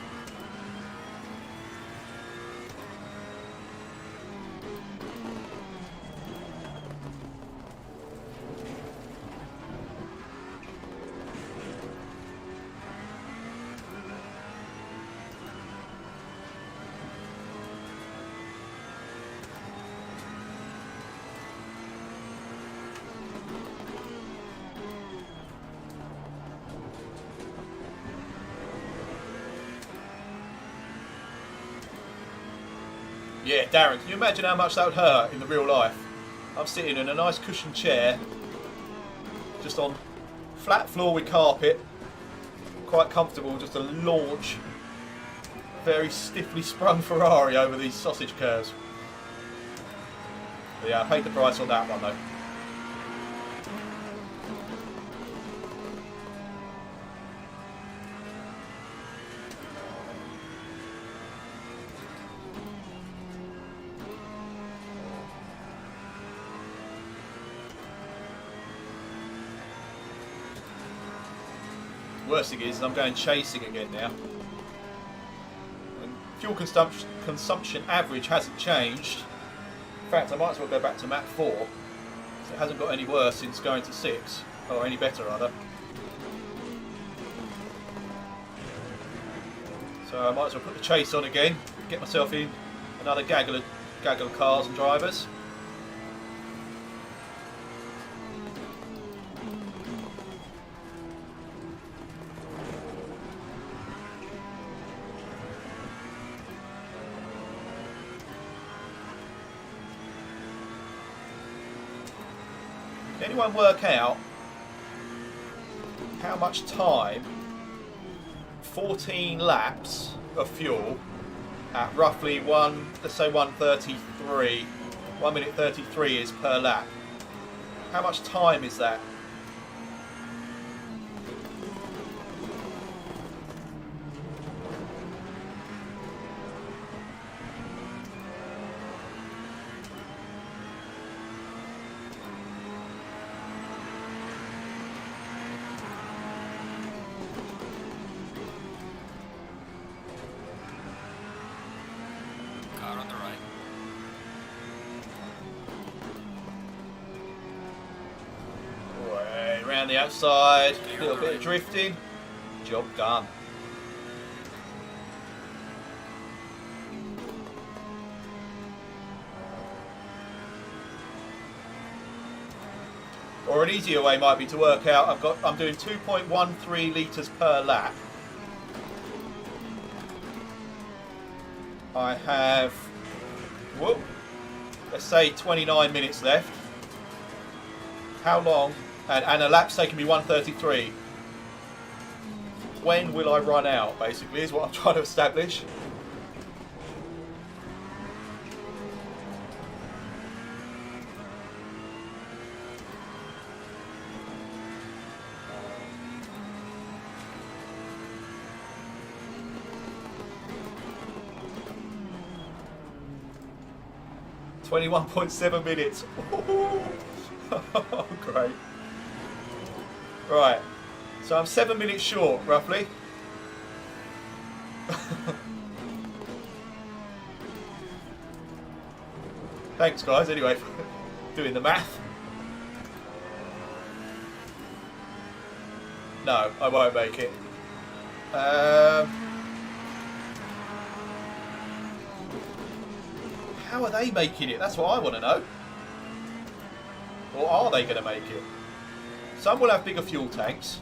Yeah, Darren, can you imagine how much that would hurt in the real life? I'm sitting in a nice cushioned chair, just on flat floor with carpet, quite comfortable, just to launch a very stiffly sprung Ferrari over these sausage curves. But yeah, I paid the price on that one though. Worst thing is I'm going chasing again now. And fuel consumption average hasn't changed. In fact, I might as well go back to map 4. So it hasn't got any worse since going to 6. Or any better rather. So I might as well put the chase on again. Get myself in another gaggle of cars and drivers. Can anyone work out how much time 14 laps of fuel at roughly let's say 1 minute 33 is per lap? How much time is that? Car on the right. Way around the outside, Clear a little on the bit right. of drifting, job done. Or an easier way might be to work out, I'm doing 2.13 litres per lap. I have, whoop, let's say 29 minutes left. How long, and a lap's taking me 1:33. When will I run out, basically, is what I'm trying to establish. $21.7 minutes. Oh, great. Right. So I'm 7 minutes short, roughly. Thanks, guys, anyway, for doing the math. No, I won't make it. How are they making it? That's what I want to know. Or are they going to make it? Some will have bigger fuel tanks,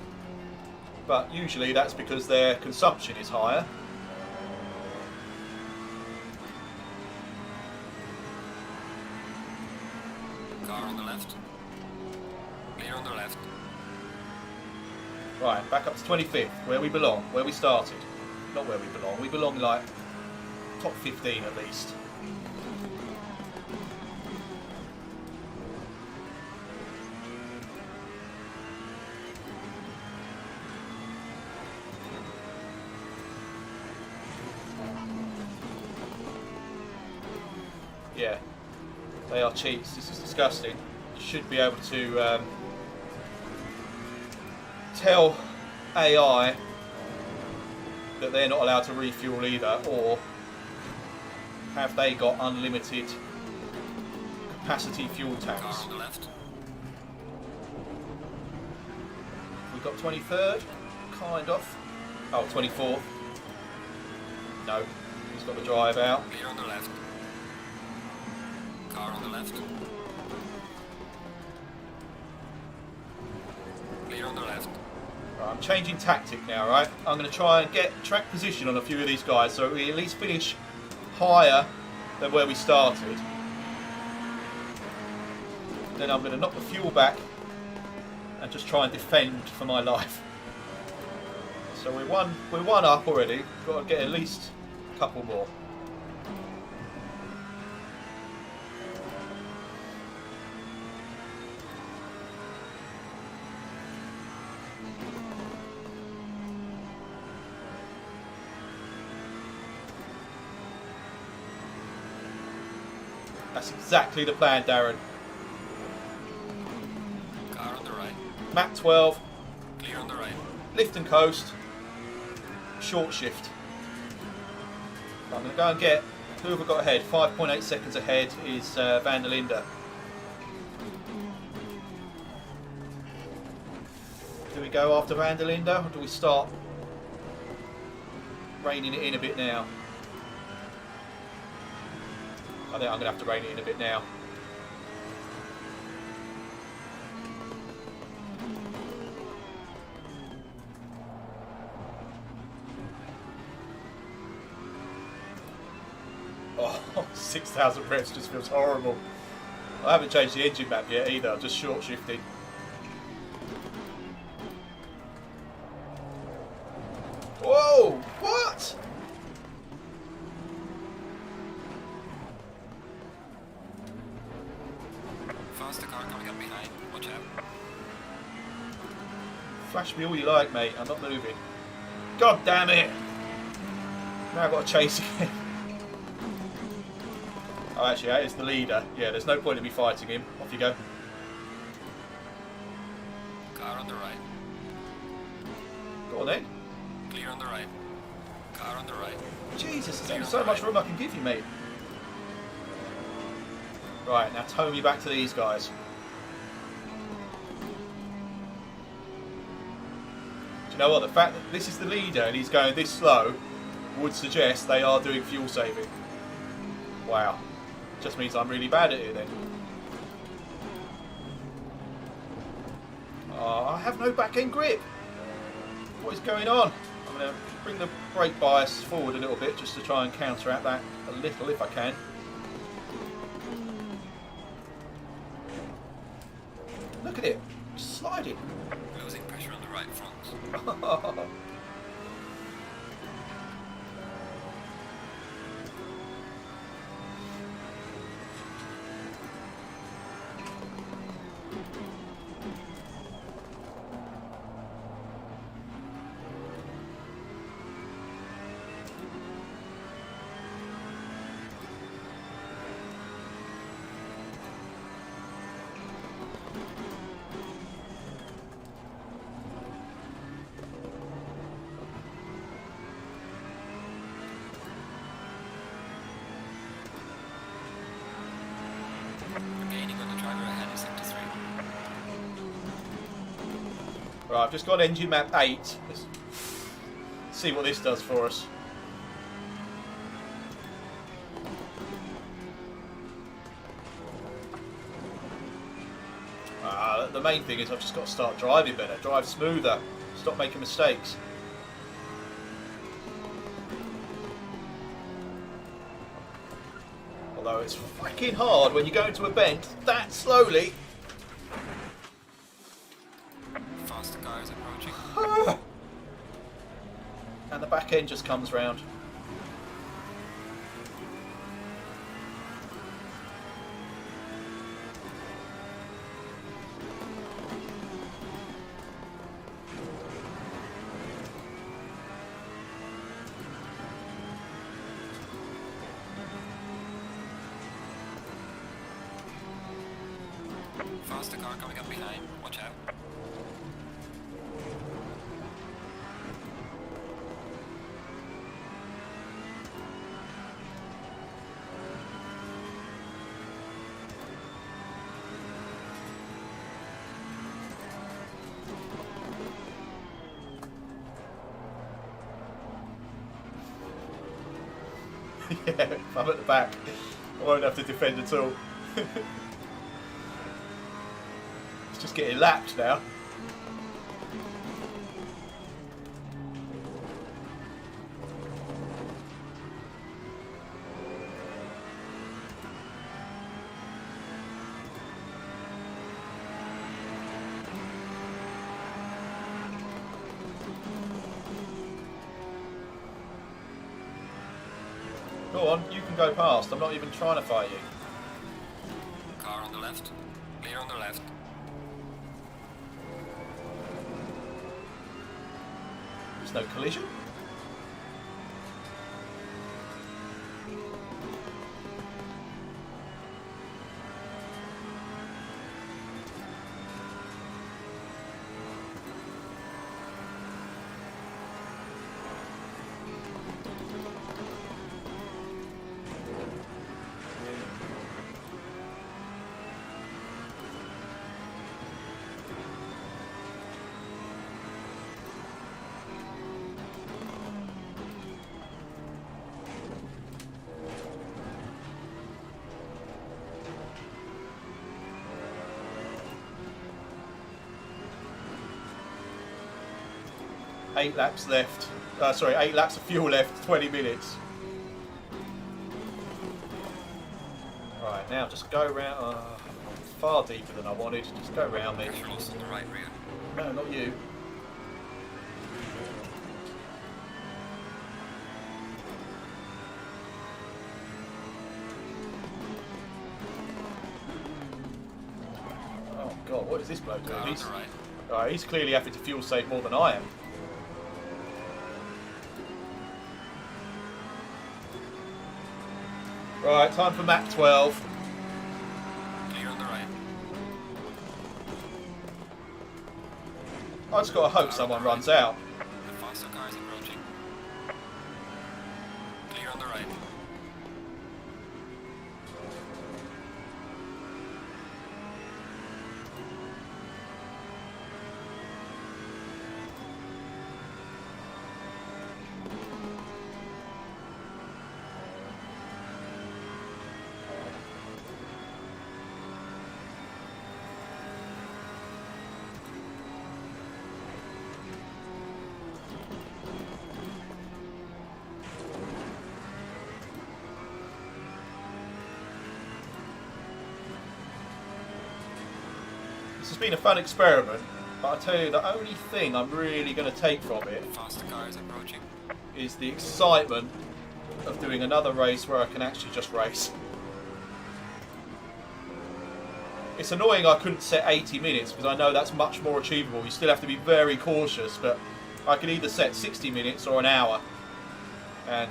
but usually that's because their consumption is higher. Car on the left. Clear on the left. Right, back up to 25th, where we belong, where we started. Not where we belong like top 15 at least. Yeah, they are cheats. This is disgusting. You should be able to tell AI that they're not allowed to refuel either, or have they got unlimited capacity fuel Car tanks? on the left. We've got 23rd, kind of. Oh, 24th. No, he's got the drive out. Clear on the left. Car on the left. Clear on the left. Right, I'm changing tactic now, right? I'm going to try and get track position on a few of these guys so we at least finish higher than where we started. Then I'm going to knock the fuel back and just try and defend for my life. So we're one up already. Got to get at least a couple more. That's exactly the plan, Darren. Car on the right. Map 12, Clear on the right. lift and coast, short shift. I'm going to go and get, who have we got ahead? 5.8 seconds ahead is Van der Linde. Do we go after Van der Linde, or do we start reining it in a bit now? I think I'm going to have to rein it in a bit now. Oh, 6,000 reps just feels horrible. I haven't changed the engine map yet either, I'm just short shifting. Whoa! What? Faster car coming up behind. Watch out. Flash me all you like, mate. I'm not moving. God damn it! Now I've got to chase again. Oh, actually, that is the leader. Yeah, there's no point in me fighting him. Off you go. Car on the right. Go on then. Clear on the right. Car on the right. Jesus, there's only so much room I can give you, mate. Right, now tow me back to these guys. Do you know what? The fact that this is the leader and he's going this slow would suggest they are doing fuel saving. Wow. Just means I'm really bad at it then. have no back end grip. What is going on? I'm going to bring the brake bias forward a little bit just to try and counteract that a little if I can. Look at it, just sliding. Losing pressure on the right front. Gaining on the driver ahead is sector 3. Right, I've just got engine map 8. Let's see what this does for us. The main thing is I've just got to start driving better, drive smoother, stop making mistakes. Although it's freaking hard when you go into a bend that slowly. Faster cars approaching. And the back end just comes round. Faster car coming up behind. Watch out. Yeah, if I'm at the back, I won't have to defend at all. It's just getting lapped now. Go on, you can go past. I'm not even trying to fight you. Car on the left. Clear on the left. There's no collision. Eight laps left. Sorry, 8 laps of fuel left, 20 minutes. Right, now just go round. Far deeper than I wanted. Just go round me. Pressure loss on the right rear. No, not you. Oh God, what is this bloke doing? Car on the right. He's clearly having to fuel save more than I am. Right, time for map 12. Clear on the right. I just got to hope someone runs out. The faster car is approaching. Clear on the right. This has been a fun experiment, but I tell you, the only thing I'm really going to take from it Faster car is approaching. is the excitement of doing another race where I can actually just race. It's annoying I couldn't set 80 minutes because I know that's much more achievable. You still have to be very cautious, but I could either set 60 minutes or an hour. And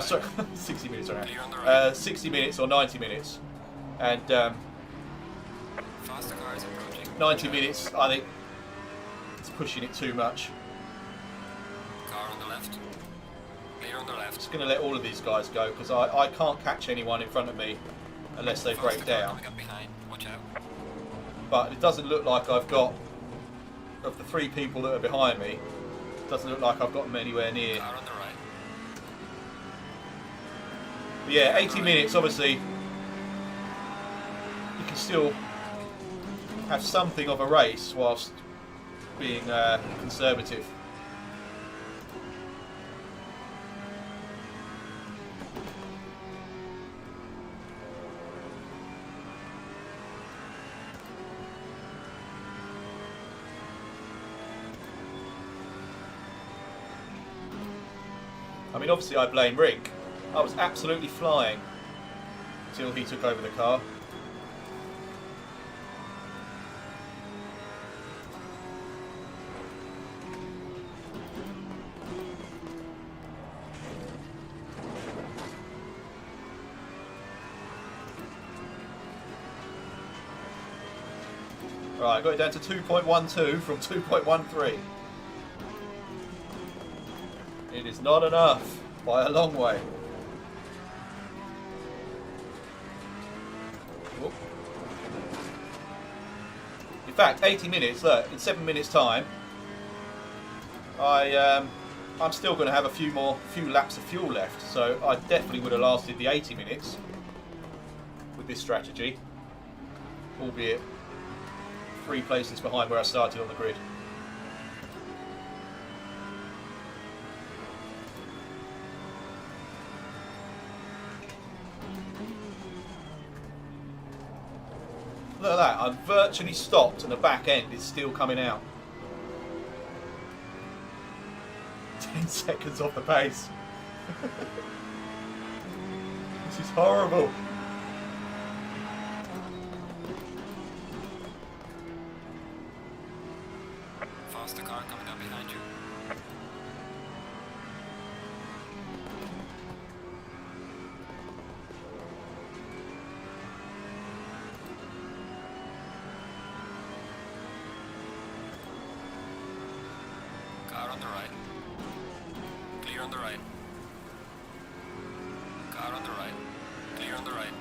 sorry, 60 minutes or an hour. 60 minutes or 90 minutes. And Faster car is approaching. 90 minutes, I think it's pushing it too much. Car on the left. Clear on the left. Just going to let all of these guys go because I can't catch anyone in front of me unless they break Faster car down. coming up behind. Watch out. But it doesn't look like I've got, of the 3 people that are behind me, it doesn't look like I've got them anywhere near. Car on the right. But yeah, 80 minutes, obviously, you can still have something of a race whilst being conservative. I mean, obviously I blame Rick. I was absolutely flying until he took over the car. Right, I got it down to 2.12 from 2.13. It is not enough by a long way. Whoop. In fact, 80 minutes, look, in 7 minutes time, I'm still going to have a few laps of fuel left, so I definitely would have lasted the 80 minutes with this strategy, albeit 3 places behind where I started on the grid. Look at that, I'm virtually stopped and the back end is still coming out. 10 seconds off the pace. This is horrible. Faster car coming up behind you. Car on the right. Clear on the right. Car on the right. Clear on the right.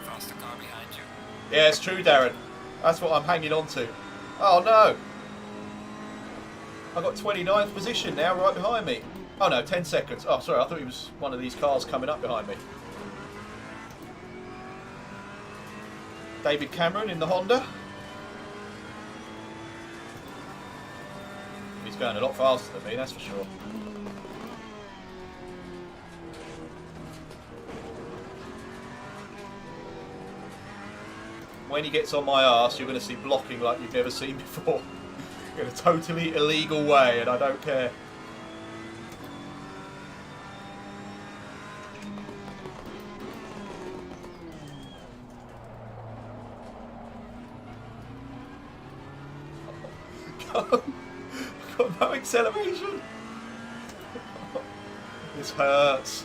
Faster car behind you. Yeah, it's true, Darren. That's what I'm hanging on to. Oh no! I got 29th position now, right behind me. Oh no, 10 seconds. Oh, sorry, I thought it was one of these cars coming up behind me. David Cameron in the Honda. He's going a lot faster than me, that's for sure. When he gets on my arse, you're going to see blocking like you've never seen before. In a totally illegal way, and I don't care. Got no acceleration. This hurts.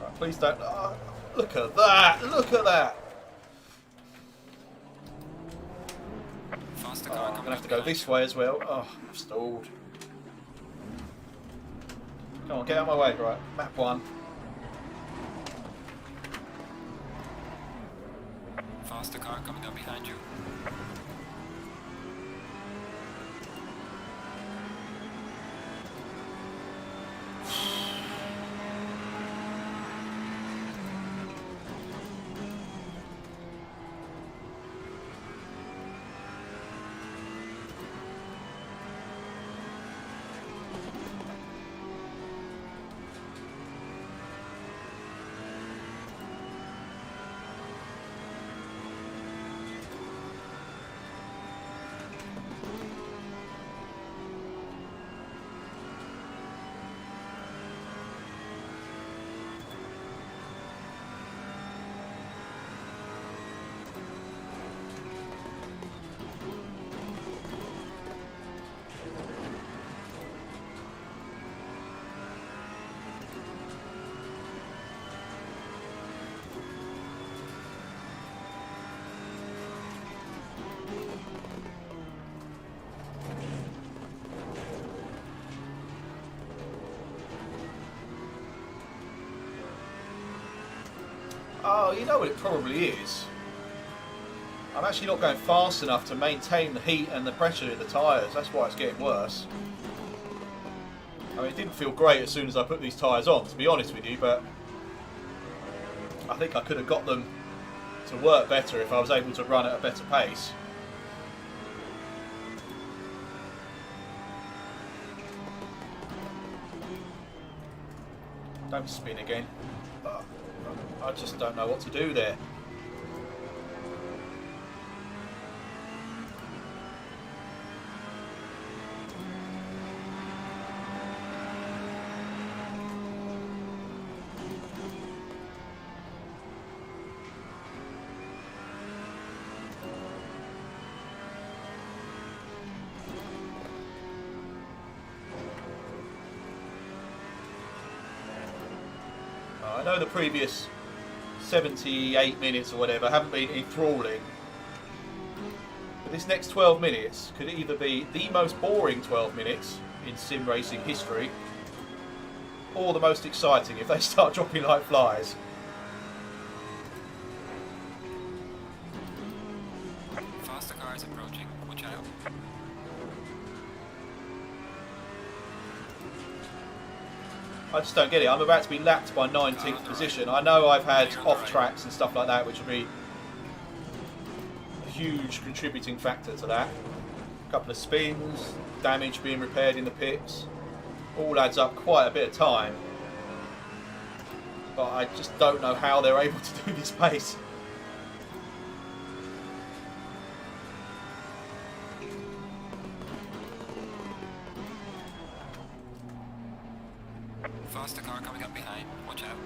Right, please don't. Oh, look at that! Look at that! Faster Oh, car I'm coming going to have to up go behind this you. way as well. Oh, I've stalled. Come on, get out of my way. Right, map 1. Faster car coming up behind you. Oh, you know what it probably is? I'm actually not going fast enough to maintain the heat and the pressure in the tyres. That's why it's getting worse. I mean, it didn't feel great as soon as I put these tyres on, to be honest with you, but I think I could have got them to work better if I was able to run at a better pace. Don't spin again. I just don't know what to do there. I know the previous 78 minutes or whatever haven't been enthralling, but this next 12 minutes could either be the most boring 12 minutes in sim racing history or the most exciting if they start dropping like flies. Faster car is approaching. Watch out. I just don't get it. I'm about to be lapped by 19th position. I know I've had off tracks and stuff like that, which will be a huge contributing factor to that. A couple of spins, damage being repaired in the pits, all adds up quite a bit of time. But I just don't know how they're able to do this pace. Faster car coming up behind. Watch out.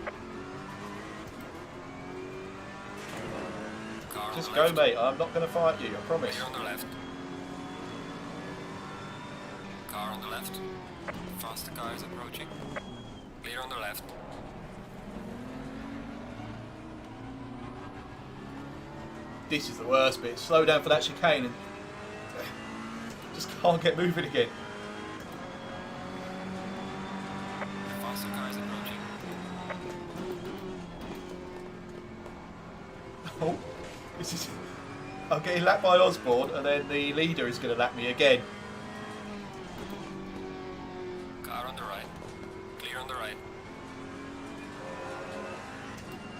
Car Just on go, the left. mate. I'm not going to fight you, I promise. Clear on the left. Car on the left. Faster car is approaching. Clear on the left. This is the worst bit. Slow down for that chicane and just can't get moving again. Faster car is approaching. Oh, this is. I'm getting lapped by Osborne, and then the leader is going to lap me again. Car on the right. Clear on the right.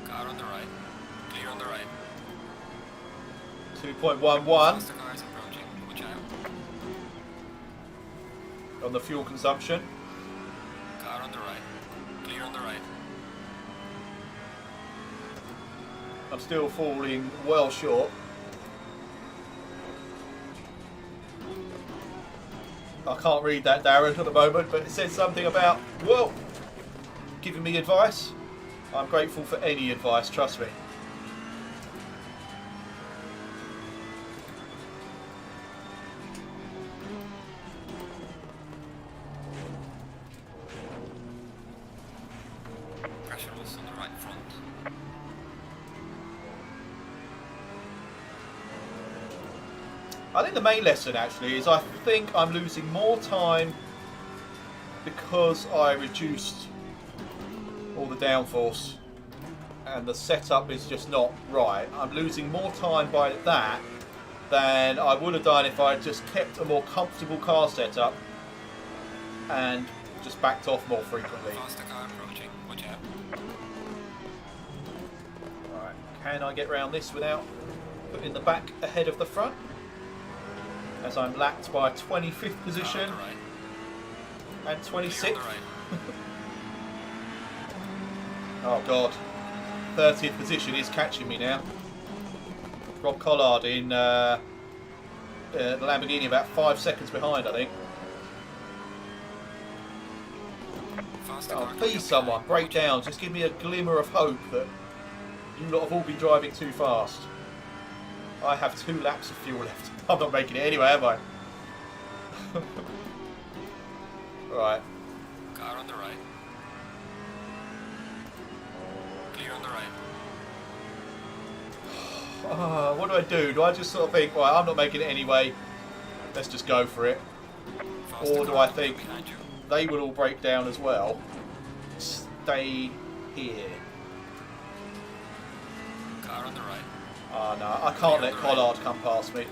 Car on the right. Clear on the right. 2.11 Faster car is approaching. Watch out. on the fuel consumption. Car on the right. Clear on the right. I'm still falling well short. I can't read that, Darren, at the moment, but it says something about, well, giving me advice. I'm grateful for any advice, trust me. Pressure loss on the right front. I think the main lesson actually is I think I'm losing more time because I reduced all the downforce and the setup is just not right. I'm losing more time by that than I would have done if I just kept a more comfortable car setup and just backed off more frequently. Faster car approaching. Watch out. Alright, can I get round this without putting the back ahead of the front? As I'm lapped by 25th position Car on the right. and Clear on 26th. the right. Oh god, 30th position is catching me now. Rob Collard in the Lamborghini about 5 seconds behind, I think. Faster Oh, car coming please up someone, behind. break down. Just give me a glimmer of hope that you lot have all been driving too fast. I have 2 laps of fuel left. I'm not making it anyway, am I? Right. Car on the right. Clear on the right. What do I do? Do I just sort of think, right, I'm not making it anyway, let's just go for it? Faster Or do car I coming think behind you. they will all break down as well? Stay here. Oh no, I can't let Collard come past me.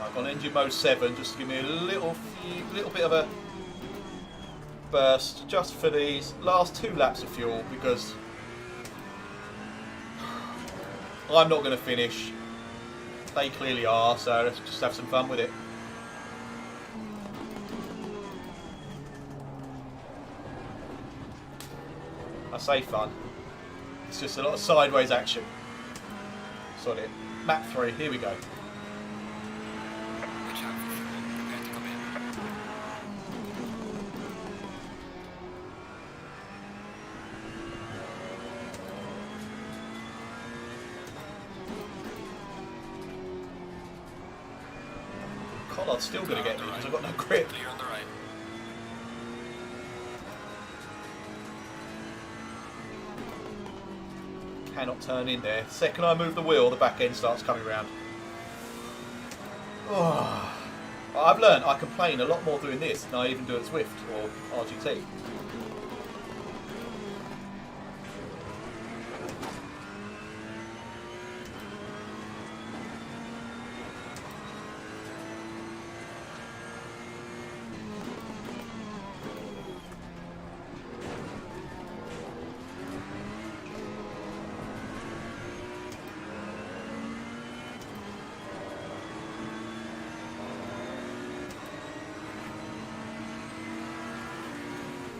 I've gone engine mode 7 just to give me a little bit of a burst just for these last 2 laps of fuel, because I'm not going to finish. They clearly are, so let's just have some fun with it. I say fun. It's just a lot of sideways action. Solid. Map 3, here we go. Collard's still going to get me because I've got no grip. Clear on the right. Cannot turn in there. Second I move the wheel, the back end starts coming round. Oh. I've learned I complain a lot more doing this than I even do at Swift or RGT.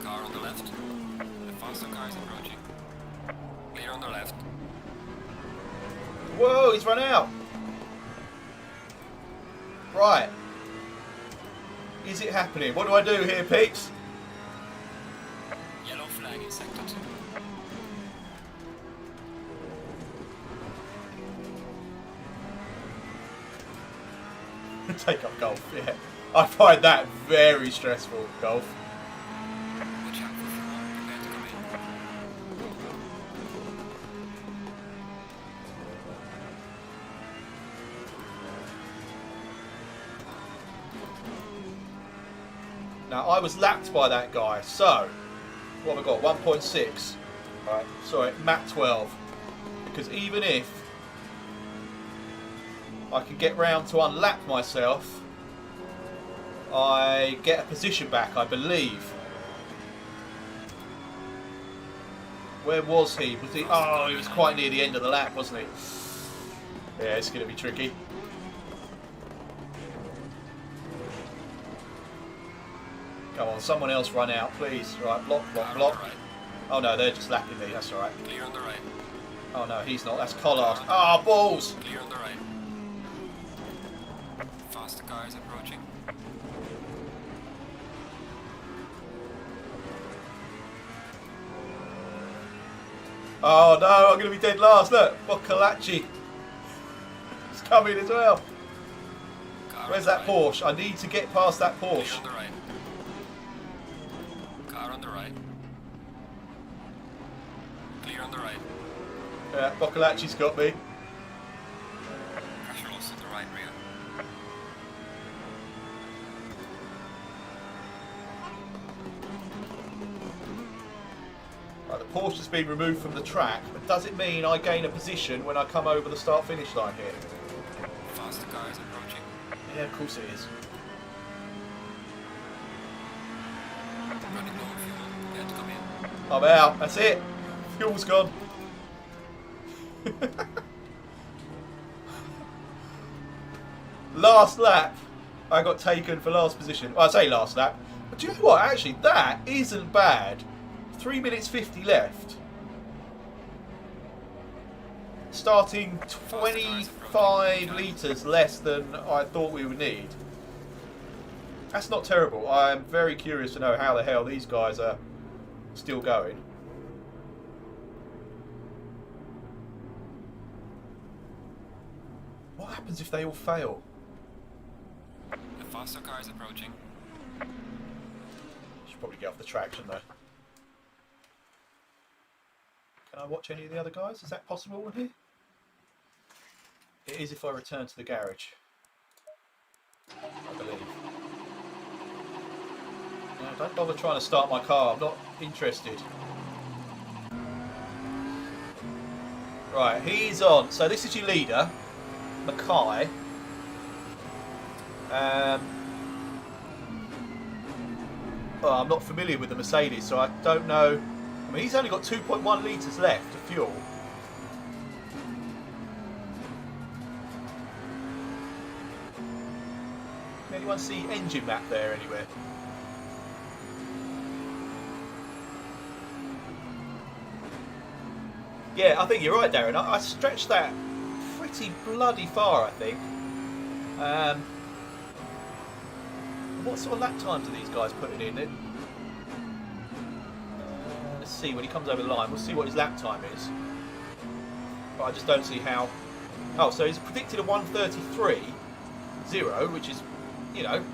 Car on the left. The faster car is approaching. Clear on the left. Whoa, he's run out. Right. Is it happening? What do I do here, peeps? Yellow flag in sector 2. Take up golf, yeah. I find that very stressful, golf. Watch out for fuel. Prepare to come in. Now, I was lapped by that guy, so what have I got? 1.6. Right, sorry, map 12. Because even if I can get round to unlap myself, I get a position back, I believe. Where was he? Was he? Oh, he was quite near the end of the lap, wasn't he? Yeah, it's going to be tricky. Come on, someone else run out, please. Right, block, block, Car block. on the right. Oh no, they're just lapping me, that's alright. Clear on the right. Oh no, he's not, that's Collard. Ah, oh, balls! Clear on the right. Faster car is approaching. Oh no, I'm going to be dead last. Look, Boccalacci. He's coming as well. Car Where's on that the right. Porsche? I need to get past that Clear Porsche. on the right. Car on the right. Clear on the right. Yeah, Boccalacci's got me. Pressure loss on the right rear. Right, the Porsche has been removed from the track, but does it mean I gain a position when I come over the start-finish line here? Faster car is approaching. Yeah, of course it is. Running low on fuel. Prepare to come in. I'm out. That's it. Fuel's gone. Last lap, I got taken for last position. Well, I say last lap. But do you know what? Actually, that isn't bad. 3 minutes 50 left. Starting 25 litres less than I thought we would need. That's not terrible. I'm very curious to know how the hell these guys are still going. What happens if they all fail? The faster car is approaching. Should probably get off the track, shouldn't I? Can I watch any of the other guys? Is that possible in here? It is if I return to the garage, I believe. No, don't bother trying to start my car, I'm not interested. Right, he's on. So this is your leader, Mackay. Well, I'm not familiar with the Mercedes, so I don't know. I mean, he's only got 2.1 litres left of fuel. Can anyone see engine map there anywhere? Yeah, I think you're right, Darren. I stretched that pretty bloody far, I think. What sort of lap times are these guys putting in? Let's see when he comes over the line. We'll see what his lap time is. But I just don't see how. Oh, so he's predicted a 1:33.0, which is, you know,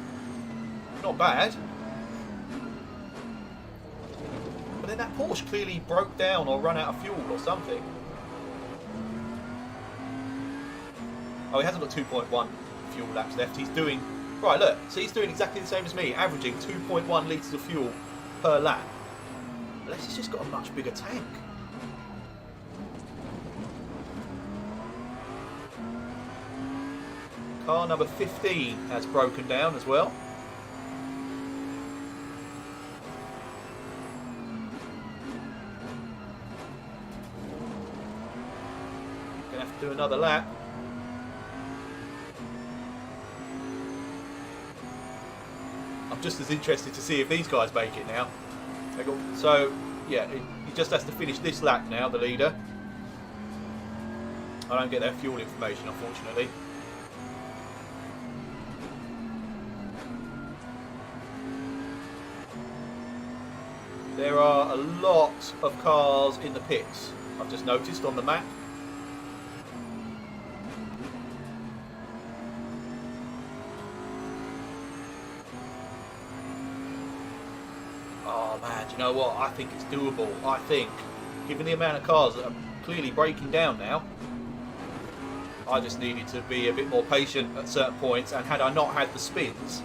not bad. But then that Porsche clearly broke down or run out of fuel or something. Oh, he hasn't got 2.1 fuel laps left. He's doing... Right, look. So he's doing exactly the same as me, averaging 2.1 litres of fuel per lap. Unless he's just got a much bigger tank. Car number 15 has broken down as well. Gonna have to do another lap. I'm just as interested to see if these guys make it now. So, yeah, he just has to finish this lap now, the leader. I don't get their fuel information, unfortunately. There are a lot of cars in the pits, I've just noticed on the map. Oh man, do you know what? I think it's doable. I think, given the amount of cars that are clearly breaking down now, I just needed to be a bit more patient at certain points, and had I not had the spins,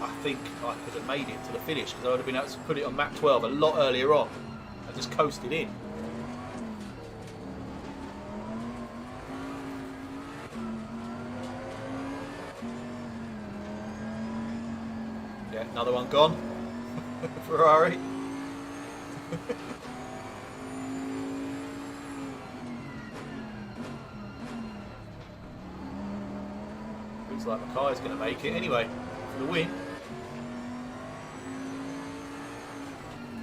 I think I could have made it to the finish, because I would have been able to put it on map 12 a lot earlier on and just coasted in. Yeah, another one gone. Ferrari. Looks like Mackay's going to make it anyway for the win.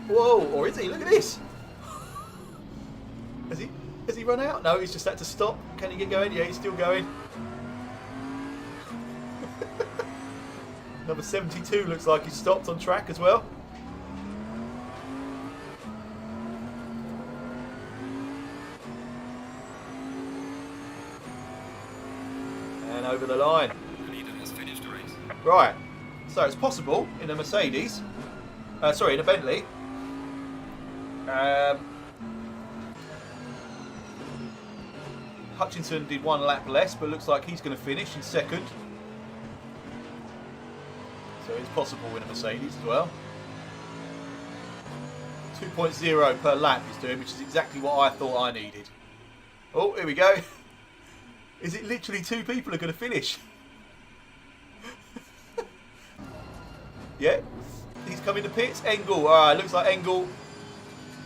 Whoa, or is he? Look at this. Has he run out? No, he's just had to stop. Can he get going? Yeah, he's still going. Number 72 looks like he's stopped on track as well. And over the line. The leader has finished the race. Right, so it's possible in a Mercedes, sorry, in a Bentley. Hutchinson did one lap less, but looks like he's going to finish in second. So it's possible in a Mercedes as well. 2.0 per lap he's doing, which is exactly what I thought I needed. Oh, here we go. Is it literally two people are going to finish? Yeah, he's coming to pits. Engel, alright, looks like Engel.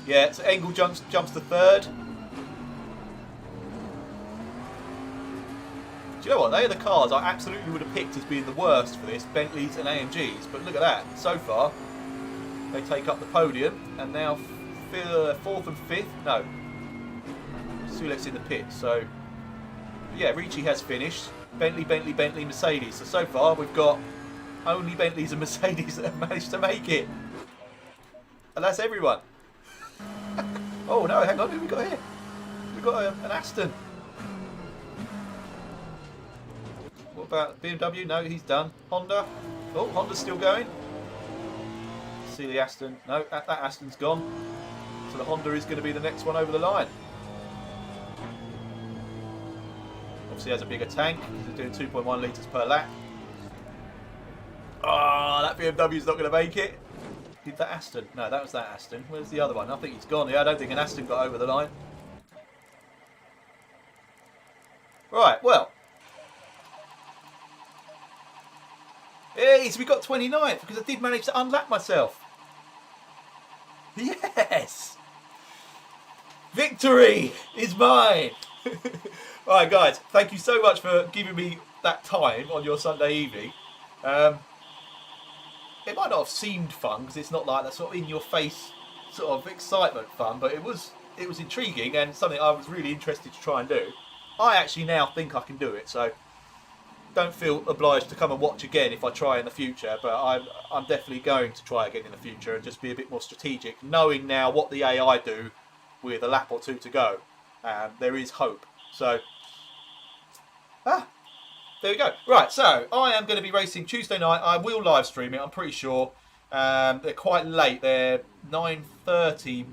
Yeah, so Engel jumps to third. Do you know what? They are the cars I absolutely would have picked as being the worst for this, Bentleys and AMGs. But look at that. So far, they take up the podium, and now fourth and fifth. No, Sulet's in the pit. So yeah, Ricci has finished. Bentley, Bentley, Bentley, Mercedes. So far, we've got only Bentleys and Mercedes that have managed to make it, and that's everyone. Oh no, hang on, who have we got here? We've got an Aston. What about BMW? No, he's done. Honda. Oh, Honda's still going. See the Aston. No, that Aston's gone. So the Honda is going to be the next one over the line. Obviously has a bigger tank. He's doing 2.1 litres per lap. Ah, that BMW's not going to make it. Did that Aston? No, that was that Aston. Where's the other one? I think he's gone. Yeah, I don't think an Aston got over the line. Right, well. Hey, so we got 29th because I did manage to unlap myself. Yes! Victory is mine! Alright guys, thank you so much for giving me that time on your Sunday evening. It might not have seemed fun because it's not like that sort of in your face sort of excitement fun, but it was intriguing and something I was really interested to try and do. I actually now think I can do it, so don't feel obliged to come and watch again if I try in the future, but I'm definitely going to try again in the future and just be a bit more strategic, knowing now what the AI do with a lap or two to go. There is hope. So, there we go. Right, so I am going to be racing Tuesday night. I will live stream it, I'm pretty sure. They're quite late. They're 9:30.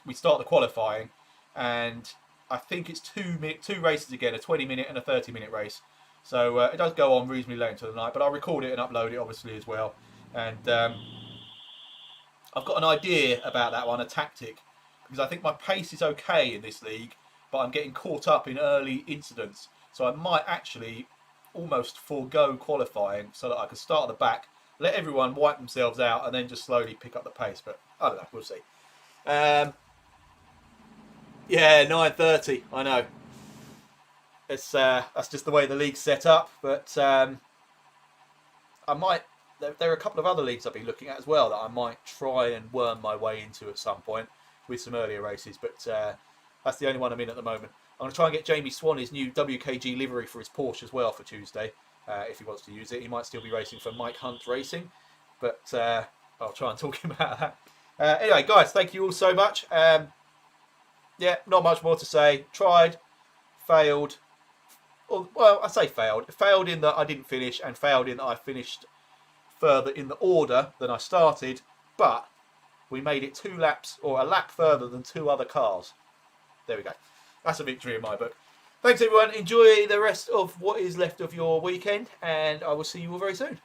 We start the qualifying, and I think it's two races again, a 20-minute and a 30-minute race. So it does go on reasonably late into the night, but I'll record it and upload it obviously as well. And I've got an idea about that one, a tactic, because I think my pace is okay in this league, but I'm getting caught up in early incidents. So I might actually almost forego qualifying so that I can start at the back, let everyone wipe themselves out, and then just slowly pick up the pace. But I don't know, we'll see. Yeah, 9:30, I know. It's that's just the way the league's set up, but I might. There are a couple of other leagues I've been looking at as well that I might try and worm my way into at some point with some earlier races, but that's the only one I'm in at the moment. I'm going to try and get Jamie Swan his new WKG livery for his Porsche as well for Tuesday, if he wants to use it. He might still be racing for Mike Hunt Racing, but I'll try and talk him out of that. Anyway, guys, thank you all so much. Yeah, not much more to say. Tried, failed. Well, I say failed. Failed in that I didn't finish, and failed in that I finished further in the order than I started, but we made it 2 laps, or a lap further than 2 other cars. There we go. That's a victory in my book. Thanks everyone. Enjoy the rest of what is left of your weekend, and I will see you all very soon.